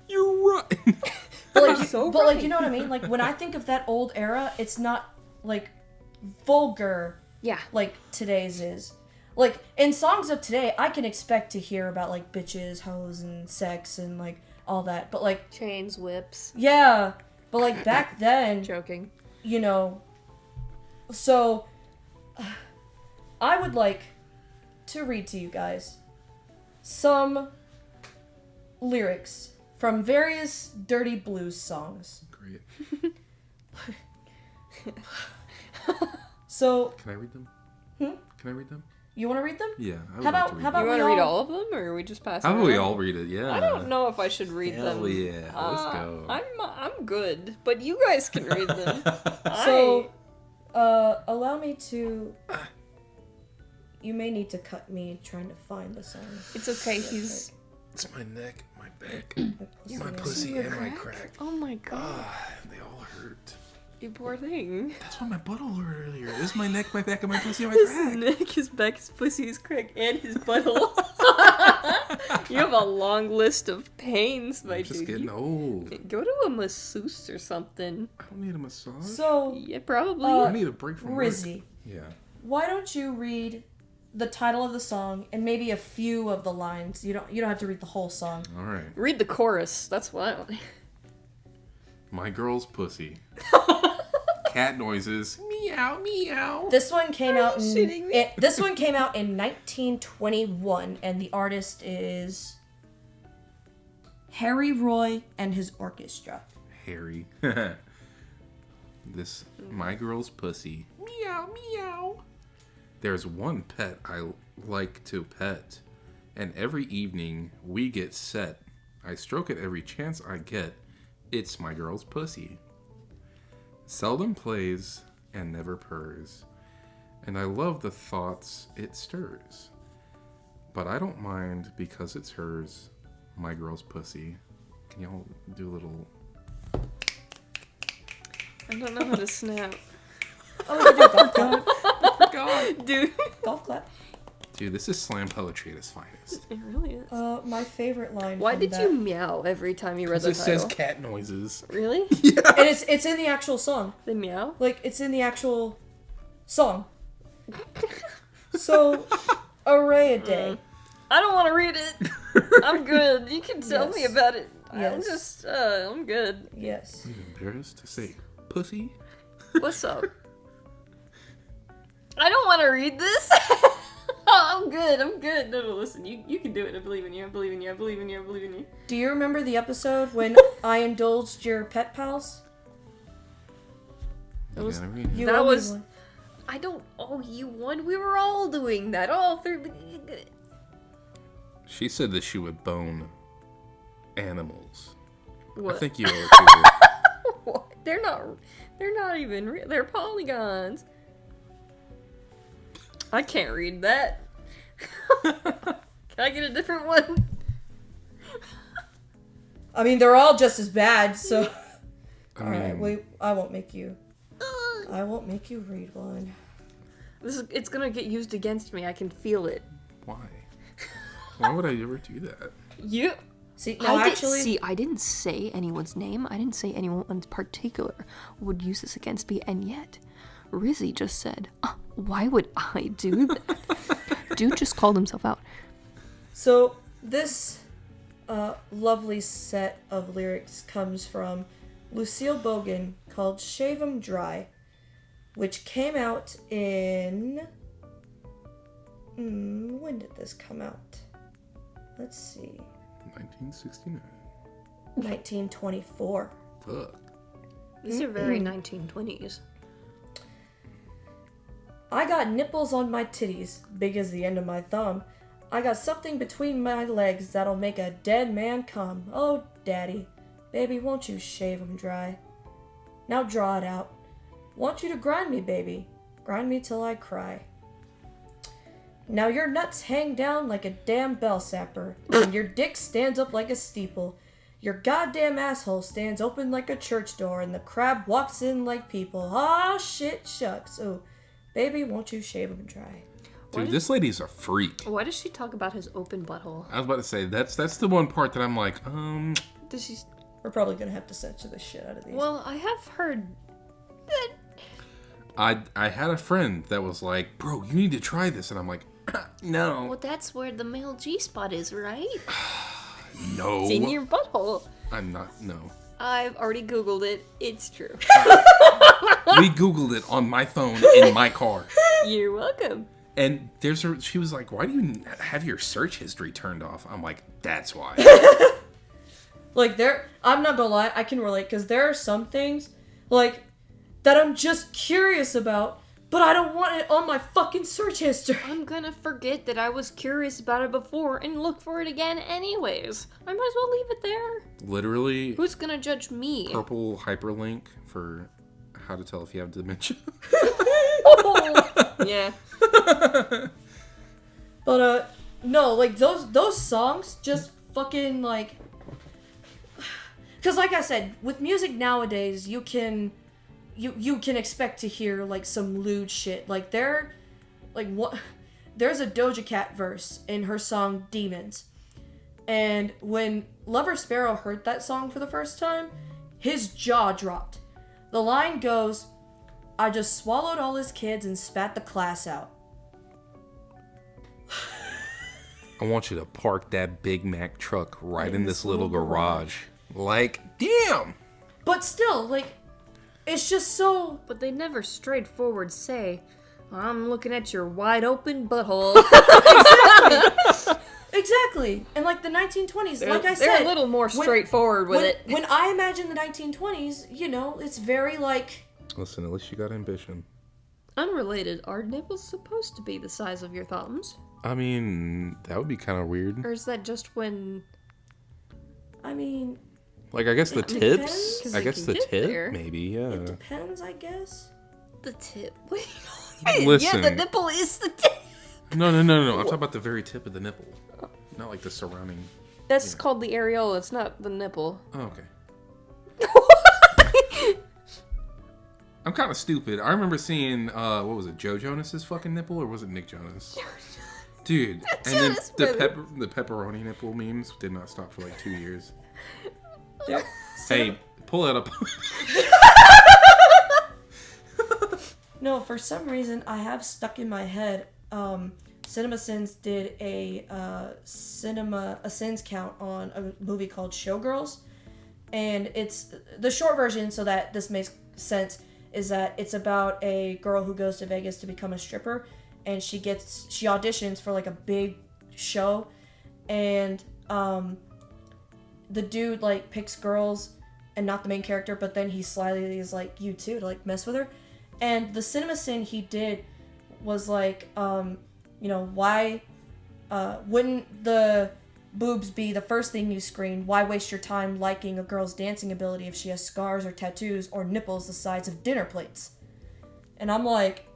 You're right.
but like you know what I mean? Like when I think of that old era, it's not like vulgar
Yeah.
like today's is. Like in songs of today, I can expect to hear about like bitches, hoes, and sex and like all that. But like
Chains, whips.
yeah, but like back then,
Joking.
you know. So I would like to read to you guys some lyrics from various dirty blues songs.
Great.
So
Can I read them? Can I read them?
you want to read them?
Yeah. I would
How
like
about
to read
how
them.
about
You
we
want to read
all?
all of them, or are we just passing?
How about we
around?
all read it? Yeah.
I don't know if I should read
Hell
them.
yeah. Let's go.
I'm good, but you guys can read them.
So, allow me to. You may need to cut me trying to find the song.
It's okay. He's.
It's my neck, my back,
My
my
pussy.
pussy, and my crack.
Oh my god,
Ah, they all hurt.
you poor thing.
That's why my butthole hurt earlier. This is my neck, my back, and my pussy, and my
His
crack.
neck, his back, his pussy, his crack, and his butthole. You have a long list of pains, my
I'm just
dude.
getting old.
Go to a masseuse or something.
I don't need a massage.
So,
Yeah, probably.
I need a break from work.
Rizzy,
Yeah.
why don't you read the title of the song and maybe a few of the lines? You don't have to read the whole song.
All right.
Read the chorus. That's what I want.
My girl's pussy. Cat noises. Meow, meow.
This one came out in
shitting me?
this one came out in 1921, and the artist is Harry Roy and his orchestra.
Harry. This, my girl's pussy. Meow, meow. There's one pet I like to pet, and every evening we get set. I stroke it every chance I get. It's my girl's pussy. Seldom plays and never purrs, and I love the thoughts it stirs. But I don't mind because it's hers, my girl's pussy. Can y'all do a little...
I don't know how to snap.
Oh, you do golf clap.
God.
Dude.
Golf clap.
Dude, this is slam poetry at its finest.
It really is.
My favorite line.
Why
from
did
that,
you meow every time you read the
It says
title?
cat noises.
Really?
And it's in the actual song.
The meow?
Like it's in the actual song. So, array a day.
I don't want to read it. I'm good. You can tell me
Yes.
about it. I'm
Yes.
just, I'm good.
Yes.
I'm embarrassed to say pussy.
What's up? I don't want to read this. I'm good. No, listen. You can do it. I believe in you. I believe in you. I believe in you. I believe in you.
Do you remember the episode when I indulged your pet pals?
You
was-
gotta read it.
You
That
owe me
was-
one.
I don't owe you one. We were all doing that. All through.
She said that she would bone animals.
What?
I think you owe it to her.
What? They're not even real. They're polygons. I can't read that. Can I get a different one?
I mean, they're all just as bad. So,
I
all right,
mean,
wait. I won't make you. I won't make you read one.
It's gonna get used against me. I can feel it.
why? Why would I ever do that?
You.
See, now actually,
I didn't say anyone's name. I didn't say anyone in particular would use this against me, and yet, Rizzy just said, "Why would I do that?" Dude just called himself out.
so this lovely set of lyrics comes from Lucille Bogan called Shave 'Em Dry, which came out in... when did this come out? Let's see.
1969.
1924.
Fuck.
These are very 1920s.
I got nipples on my titties, big as the end of my thumb. I got something between my legs that'll make a dead man come. Oh, daddy, baby, won't you shave 'em dry? Now draw it out. Want you to grind me, baby. Grind me till I cry. Now your nuts hang down like a damn bell sapper, and your dick stands up like a steeple. Your goddamn asshole stands open like a church door, and the crab walks in like people. Ah, shit, shucks. Oh, baby, won't you shave 'em dry?
Dude, this lady's a freak.
Why does she talk about his open butthole?
I was about to say, that's the one part that I'm like,
Does she...
We're probably gonna have to censor the shit out of these.
Well, I have heard that...
I had a friend that was like, bro, you need to try this. And I'm like, no.
Well, that's where the male G-spot is, right?
No.
It's in your butthole.
I'm not, no.
I've already Googled it. It's true.
We Googled it on my phone in my car.
You're welcome.
And she was like, why do you have your search history turned off? I'm like, that's why.
Like, I'm not gonna lie, I can relate, because there are some things, like, that I'm just curious about, but I don't want it on my fucking search history.
I'm gonna forget that I was curious about it before and look for it again anyways. I might as well leave it there.
Literally,
Who's gonna judge me?
purple hyperlink for how to tell if you have dementia.
Yeah.
But, no, like, those songs just fucking, like... Because, like I said, with music nowadays, you can expect to hear, like, some lewd shit. Like, there's a Doja Cat verse in her song Demons. And when Lover Sparrow heard that song for the first time, his jaw dropped. The line goes, I just swallowed all his kids and spat the class out.
I want you to park that Big Mac truck right in this little garage. Like, damn!
But still, like, it's just so...
But they never straightforward say, I'm looking at your wide open butthole.
Exactly. And like the 1920s, like I said...
They're a little more straightforward with it.
When I imagine the 1920s, you know, it's very like...
Listen, at least you got ambition.
Unrelated, are nipples supposed to be the size of your thumbs?
I mean, that would be kind of weird.
Or is that just when...
I mean...
Like, I guess the tips?
depends.
I guess the
get
tip?
there.
Maybe, yeah.
It depends, I guess.
The tip? What do you mean?
Listen.
Yeah, the nipple is the tip.
No. I'm talking about the very tip of the nipple. Not like the surrounding...
That's called the areola, it's not the nipple.
Oh, okay. I'm kind of stupid. I remember seeing, what was it, Joe Jonas's fucking nipple, or was it Nick Jonas? Dude, and then the pepperoni nipple memes did not stop for like 2 years. Hey, pull that up.
No, for some reason, I have stuck in my head, CinemaSins did a Sins count on a movie called Showgirls. And it's, the short version, so that this makes sense, is that it's about a girl who goes to Vegas to become a stripper. And she auditions for like a big show. And the dude like picks girls and not the main character, but then he slyly is like, you too, to like mess with her. And the CinemaSin he did was like, you know, why wouldn't the boobs be the first thing you screen? Why waste your time liking a girl's dancing ability if she has scars or tattoos or nipples the size of dinner plates? And I'm like...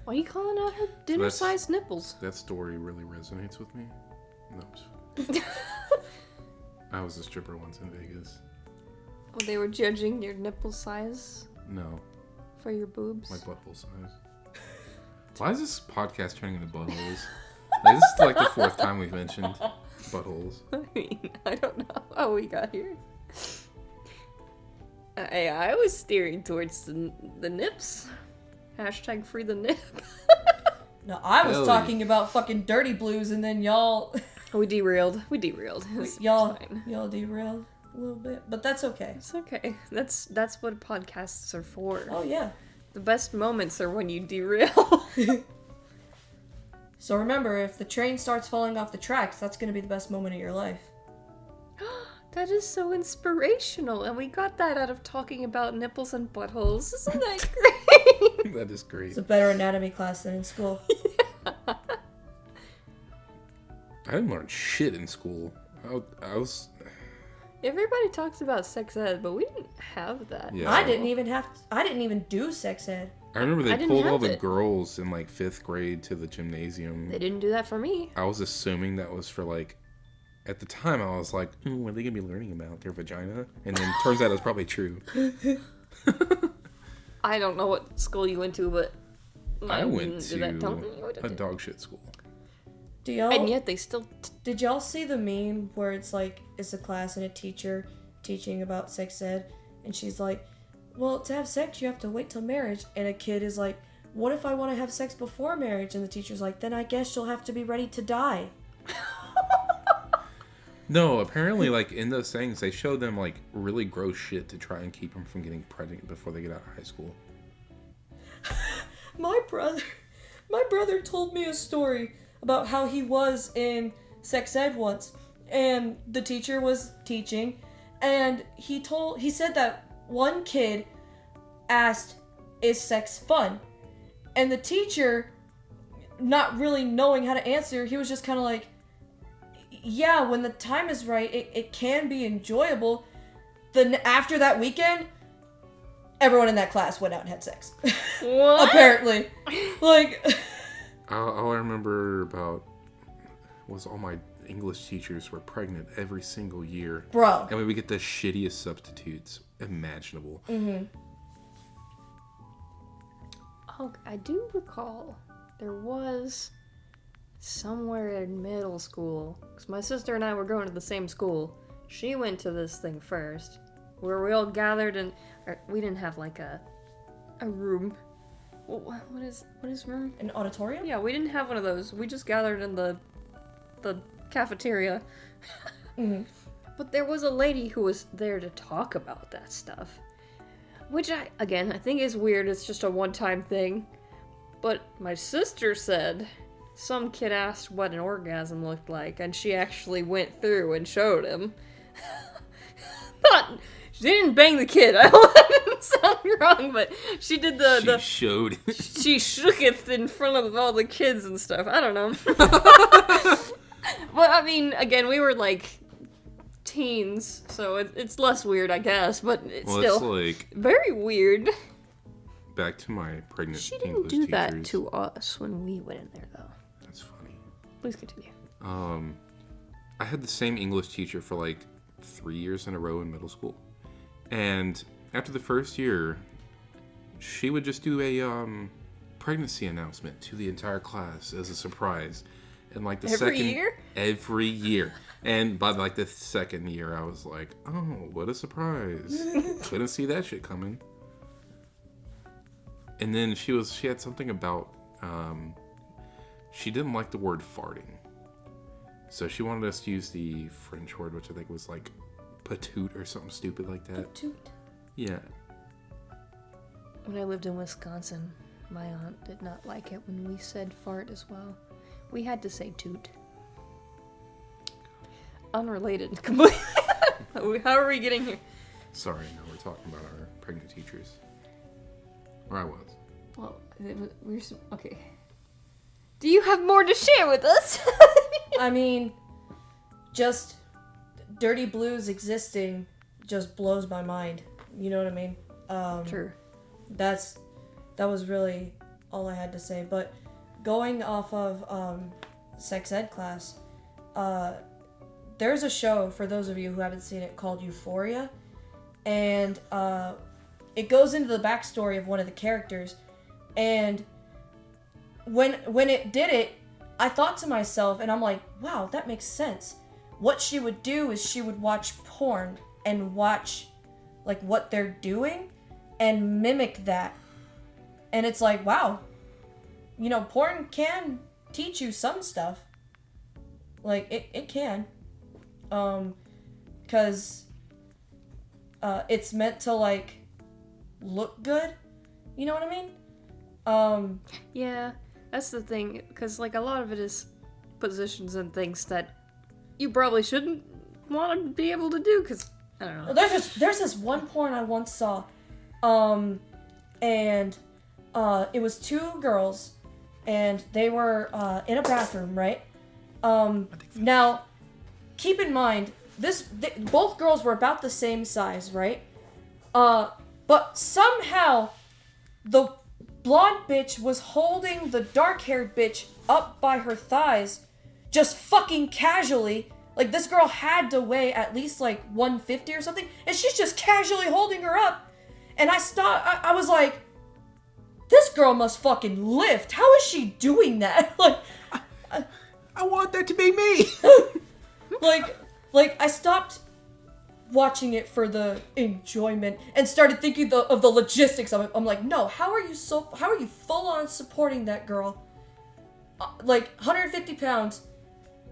Why are you calling out her dinner-sized nipples?
That story really resonates with me. No, I was a stripper once in Vegas.
Oh, they were judging your nipple size?
No.
For your boobs?
My butthole size. Why is this podcast turning into buttholes? Like, this is like the fourth time we've mentioned buttholes.
I mean, I don't know how we got here. I was steering towards the nips. Hashtag free the nip.
No, I was
Hell
talking about fucking dirty blues, and then y'all...
We derailed. It's
Y'all
fine.
derailed a little bit, but that's okay.
It's okay. That's what podcasts are for.
Oh yeah.
The best moments are when you derail.
So remember, if the train starts falling off the tracks, that's gonna be the best moment of your life.
That is so inspirational, and we got that out of talking about nipples and buttholes. Isn't that great?
That is great.
It's a better anatomy class than in school.
I didn't learn shit in school. I was.
Everybody talks about sex ed, but we didn't have that.
Yeah.
I didn't even do sex ed.
I remember
I
they
didn't
pulled all
have
the
it.
girls in like 5th grade to the gymnasium.
They didn't do that for me.
I was assuming that was for like. At the time, I was like, what are they gonna be learning about? Their vagina? And then turns out it was probably true.
I don't know what school you went to, but
I went
did that tell
to
me what it
a
did?
dog shit school.
Do y'all?
And yet they still.
Did y'all see the meme where it's like it's a class and a teacher teaching about sex ed, and she's like, "Well, to have sex, you have to wait till marriage," and a kid is like, "What if I want to have sex before marriage?" And the teacher's like, "Then I guess you'll have to be ready to die."
No, apparently, like, in those things, they show them, like, really gross shit to try and keep them from getting pregnant before they get out of high school.
My brother told me a story about how he was in sex ed once, and the teacher was teaching, and he said that one kid asked, "Is sex fun?" And the teacher, not really knowing how to answer, he was just kind of like, "Yeah, when the time is right, it can be enjoyable." Then after that weekend, everyone in that class went out and had sex.
What?
Apparently. Like...
All I remember about was all my English teachers were pregnant every single year.
Bro.
And we would get the shittiest substitutes imaginable.
Mm-hmm.
Oh, I do recall there was somewhere in middle school, because my sister and I were going to the same school. She went to this thing first, where we all gathered and we didn't have like a room. What is room?
An auditorium?
Yeah, we didn't have one of those. We just gathered in the cafeteria.
Mm-hmm.
But there was a lady who was there to talk about that stuff. Which I think is weird. It's just a one-time thing. But my sister said some kid asked what an orgasm looked like, and she actually went through and showed him. She didn't bang the kid. I don't want to sound wrong, but she did
She showed.
She shook it in front of all the kids and stuff. I don't know. Well, I mean, again, we were like teens, so it's less weird, I guess, but it's still
It's like
very weird.
back to my pregnant
She didn't
English
do
teachers.
that to us when we went in there, though.
That's funny.
Please continue.
I had the same English teacher for like 3 years in a row in middle school. And after the first year, she would just do a pregnancy announcement to the entire class as a surprise. And like the
Every year?
Every year. And by like the second year, I was like, oh, what a surprise. Couldn't see that shit coming. And then she had something about, she didn't like the word farting. So she wanted us to use the French word, which I think was like patoot or something stupid like that.
Patoot.
Yeah.
When I lived in Wisconsin, my aunt did not like it when we said fart as well. We had to say toot. Unrelated. Completely. How are we getting here?
Sorry, no, we're talking about our pregnant teachers. Where I was.
Well, okay. Do you have more to share with us?
I mean, just Dirty Blues existing just blows my mind. You know what I mean?
True.
That was really all I had to say. But going off of sex ed class, there's a show, for those of you who haven't seen it, called Euphoria. And it goes into the backstory of one of the characters. And when it did it, I thought to myself, and I'm like, wow, that makes sense. What she would do is she would watch porn and watch like what they're doing and mimic that. And it's like, wow, you know, porn can teach you some stuff. Like, it can. Because it's meant to, like, look good. You know what I mean?
Yeah, that's the thing, because, like, a lot of it is positions and things that you probably shouldn't want to be able to do, because, I don't know.
There's this one porn I once saw, and it was two girls, and they were in a bathroom, right? Now, keep in mind, both girls were about the same size, right? But somehow, the blonde bitch was holding the dark-haired bitch up by her thighs, just fucking casually. Like, this girl had to weigh at least, like, 150 or something, and she's just casually holding her up. And I was like, this girl must fucking lift. How is she doing that? Like,
I want that to be me.
like I stopped watching it for the enjoyment and started thinking of the logistics of it. I'm like, no, how are you full on supporting that girl? Like 150 pounds,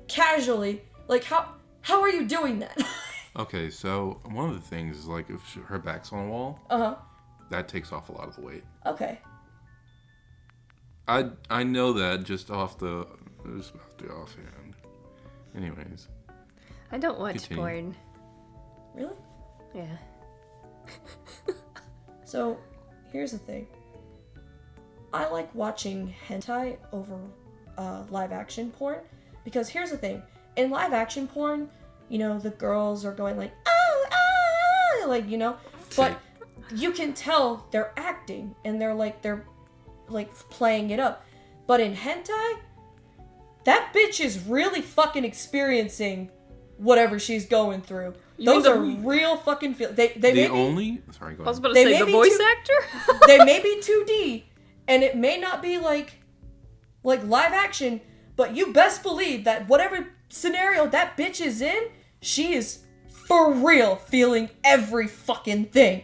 casually. Like, how are you doing that?
Okay, so one of the things is, like, if her back's on a wall, that takes off a lot of the weight.
Okay.
I know that just off the offhand. Anyways.
I don't watch
Continue.
porn.
Really?
Yeah.
So, here's the thing. I like watching hentai over live action porn, because here's the thing. In live action porn, you know, the girls are going like, oh, like, you know, but you can tell they're acting and they're playing it up. But in hentai, that bitch is really fucking experiencing whatever she's going through. Those are real fucking feelings. Sorry, go ahead.
I was about to say, the voice actor?
They may be 2D, and it may not be like live action, but you best believe that whatever scenario that bitch is in, she is for real feeling every fucking thing.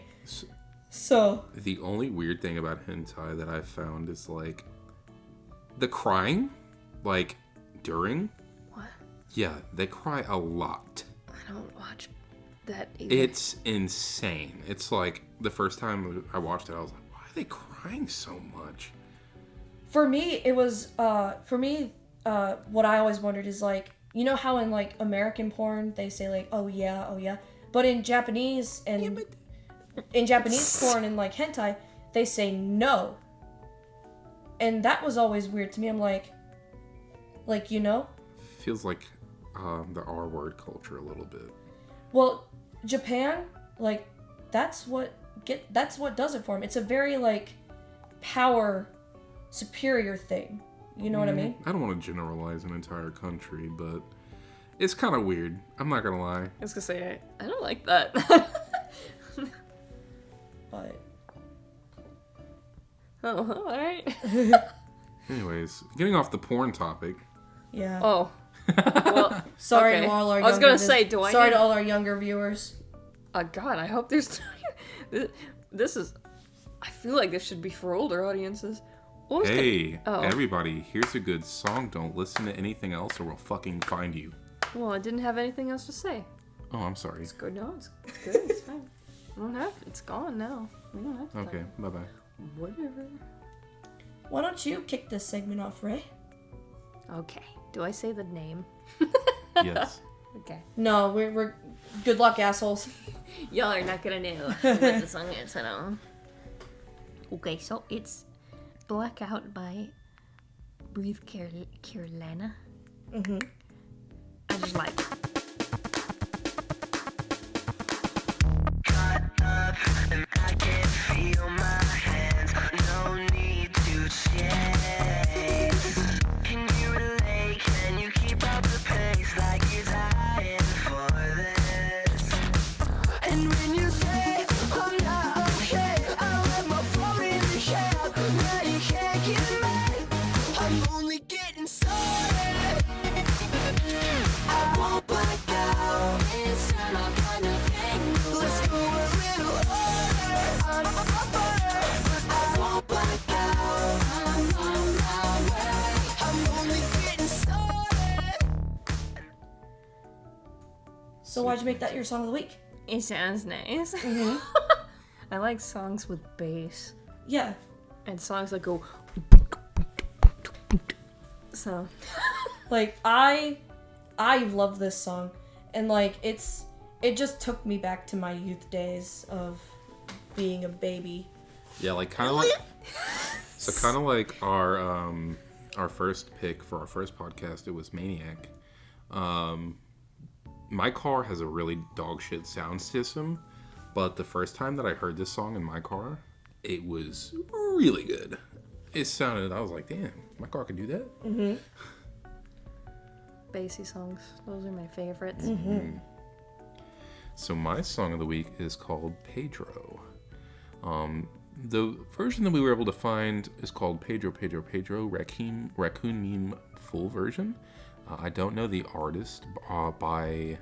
So
the only weird thing about hentai that I've found is, like, the crying, like, during.
What?
Yeah, they cry a lot.
I don't watch that either.
It's insane. It's like, the first time I watched it, I was like, why are they crying so much?
for me, it was what I always wondered is, like, you know how in, like, American porn they say, like, oh yeah, but in Japanese and in Japanese porn and, like, hentai, they say no. And that was always weird to me. I'm like, you know?
Feels like the R word culture a little bit.
Well, Japan, like, that's what does it for them. It's a very, like, power superior thing. You know what I mean?
I don't want to generalize an entire country, but it's kind of weird. I'm not gonna lie.
I was gonna say, I don't like that.
But
oh, alright.
Anyways, getting off the porn topic.
yeah.
Oh. Well,
Sorry
okay.
to all our
I was
younger
gonna say, do I
Sorry
need...
to all our younger viewers.
God, I hope there's... This is... I feel like this should be for older audiences. What was
Hey,
Oh.
everybody, here's a good song. Don't listen to anything else or we'll fucking find you.
Well, I didn't have anything else to say.
Oh, I'm sorry.
It's good. No, it's good. It's fine. We don't have... It's gone now. We don't have to
Okay, bye-bye.
Whatever.
Why don't you kick this segment off, Ray?
Okay. Do I say the name?
Yes.
Okay.
No, we're good luck, assholes.
Y'all are not gonna know what the song is at all. Okay, so it's Blackout by Breathe Carolina.
Mm-hmm.
I just like
And I can feel my hands, no need to chase. Can you relate? Can you keep up the pace like you're dying for this? And when you say I'm not okay, I let my phone in the cab. Now you can't get mad. I'm only getting started. I won't believe
So why'd you make that your song of the week?
It sounds nice. I like songs with bass
Yeah.
and songs that go. So.
Like, I love this song. And, like, it just took me back to my youth days of being a baby.
Yeah, like, kind of like... So kind of like our first pick for our first podcast, it was Maniac. My car has a really dog shit sound system, but the first time that I heard this song in my car, it was really good. It sounded, I was like, damn, my car can do that?
Mm-hmm.
Bassy songs, those are my favorites.
Mm-hmm.
So my song of the week is called Pedro. The version that we were able to find is called Pedro Raccoon Meme full version. I don't know the artist by,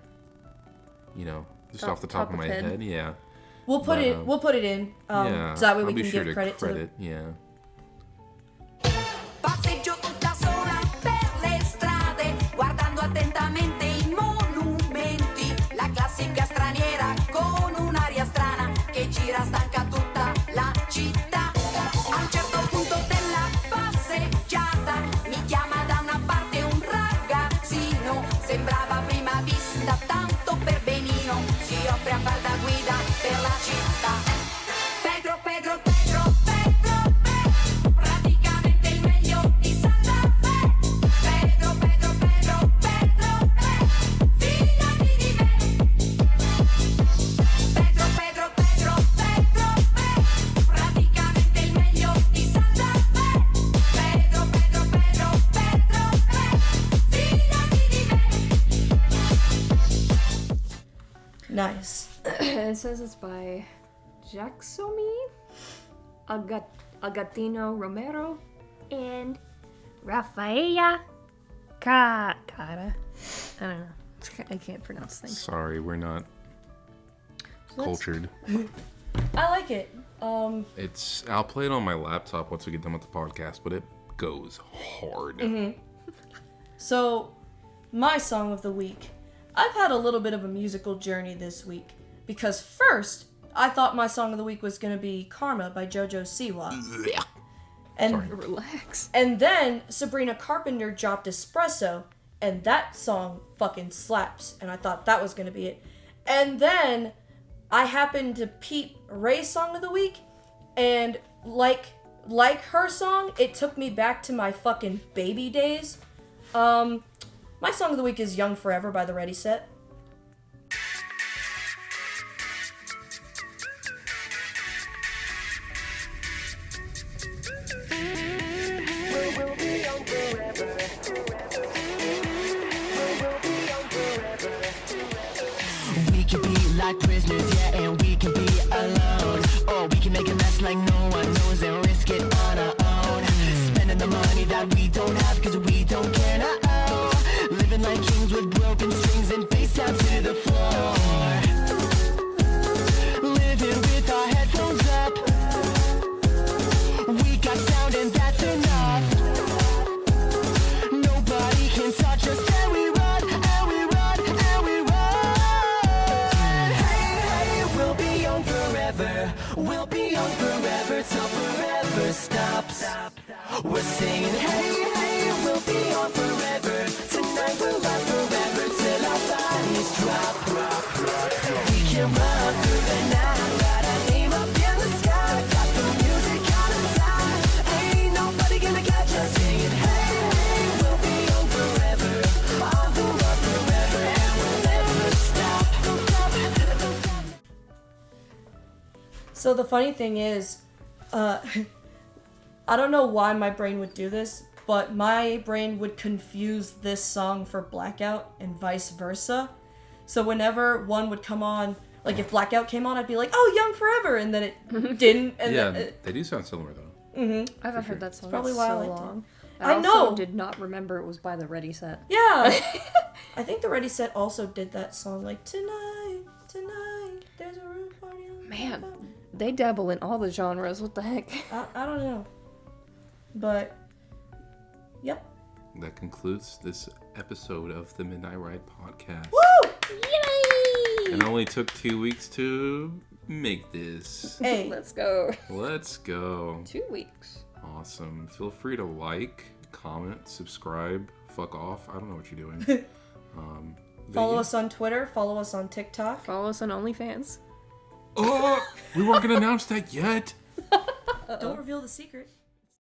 just off the top of my head. Yeah.
We'll put it in.
Yeah.
So that way we
I'll be
can
sure
give
to
credit to the...
Yeah.
Passeggio tutta sola per le strade, guardando attentamente I monumenti. La classica straniera con un'aria strana che gira stanca tutta la città. A un certo punto della passeggiata mi chiama da una parte un ragazzino. Sembrava a prima vista tanto per benino. Si offre a far da guida per la città. Pedro, Pedro, Pedro, Pedro, Pedro, praticamente il meglio di Santa Fe. Pedro, Pedro, Pedro, Pedro, Pedro, fidati di me. Pedro, Pedro, Pedro, Pedro, Pedro, praticamente il meglio di Santa Fe. Pedro, Pedro, Pedro, Pedro, Pedro, fidati di me.
Nice.
It says it's by Jacksomi, Agatino Romero, and Rafaela Cara. I don't know. I can't pronounce things.
Sorry, we're not cultured.
I like it.
I'll play it on my laptop once we get done with the podcast, but it goes hard.
Mm-hmm. So, my song of the week. I've had a little bit of a musical journey this week. Because first, I thought my song of the week was going to be Karma by JoJo Siwa. And
Relax.
And then Sabrina Carpenter dropped Espresso, and that song fucking slaps, and I thought that was gonna be it. And then I happened to peep Ray's song of the week, and like her song, it took me back to my fucking baby days. My song of the week is Young Forever by the Ready Set.
We can be like prisoners, yeah, and we can be alone. Or we can make a mess like no one knows and risk it on our own. Spending the money that we don't have cause we don't care now. Living like kings with broken strings and face down to the floor. Living with our headphones up. We got sound and that's enough. Nobody can touch us and we run, and we run, and we run. Hey, hey, we'll be young forever. We'll be young forever till forever stops. We're singing, hey, hey, we'll be young forever. Tonight we'll last forever till our bodies drop. We can run through the night, write our name up in the sky. Got the music on our side. Ain't nobody gonna catch us singing, hey, hey, we'll be young forever. On the run forever, and we'll never stop. Don't stop, don't stop.
So the funny thing is, I don't know why my brain would do this, but my brain would confuse this song for Blackout and vice versa. So whenever one would come on, like if Blackout came on, I'd be like, oh, Young Forever, and then it didn't. And
Yeah,
then
they do sound similar though.
I haven't heard that song
probably
in
why I
so
liked it.
long.
I
also
know.
did not remember it was by the Ready Set.
Yeah. I think the Ready Set also did that song, like, tonight, there's a room party on the
Man,
rooftop."
they dabble in all the genres. What the heck?
I don't know. But, yep.
That concludes this episode of the Midnight Ride podcast.
Woo!
Yay!
and only took 2 weeks to make this.
Hey,
Let's go.
Let's go.
2 weeks.
Awesome. Feel free to like, comment, subscribe, fuck off. I don't know what you're doing. But
follow
yeah.
us on Twitter. Follow us on TikTok.
Follow us on OnlyFans.
Oh, we weren't gonna announce that yet.
Don't reveal the secret.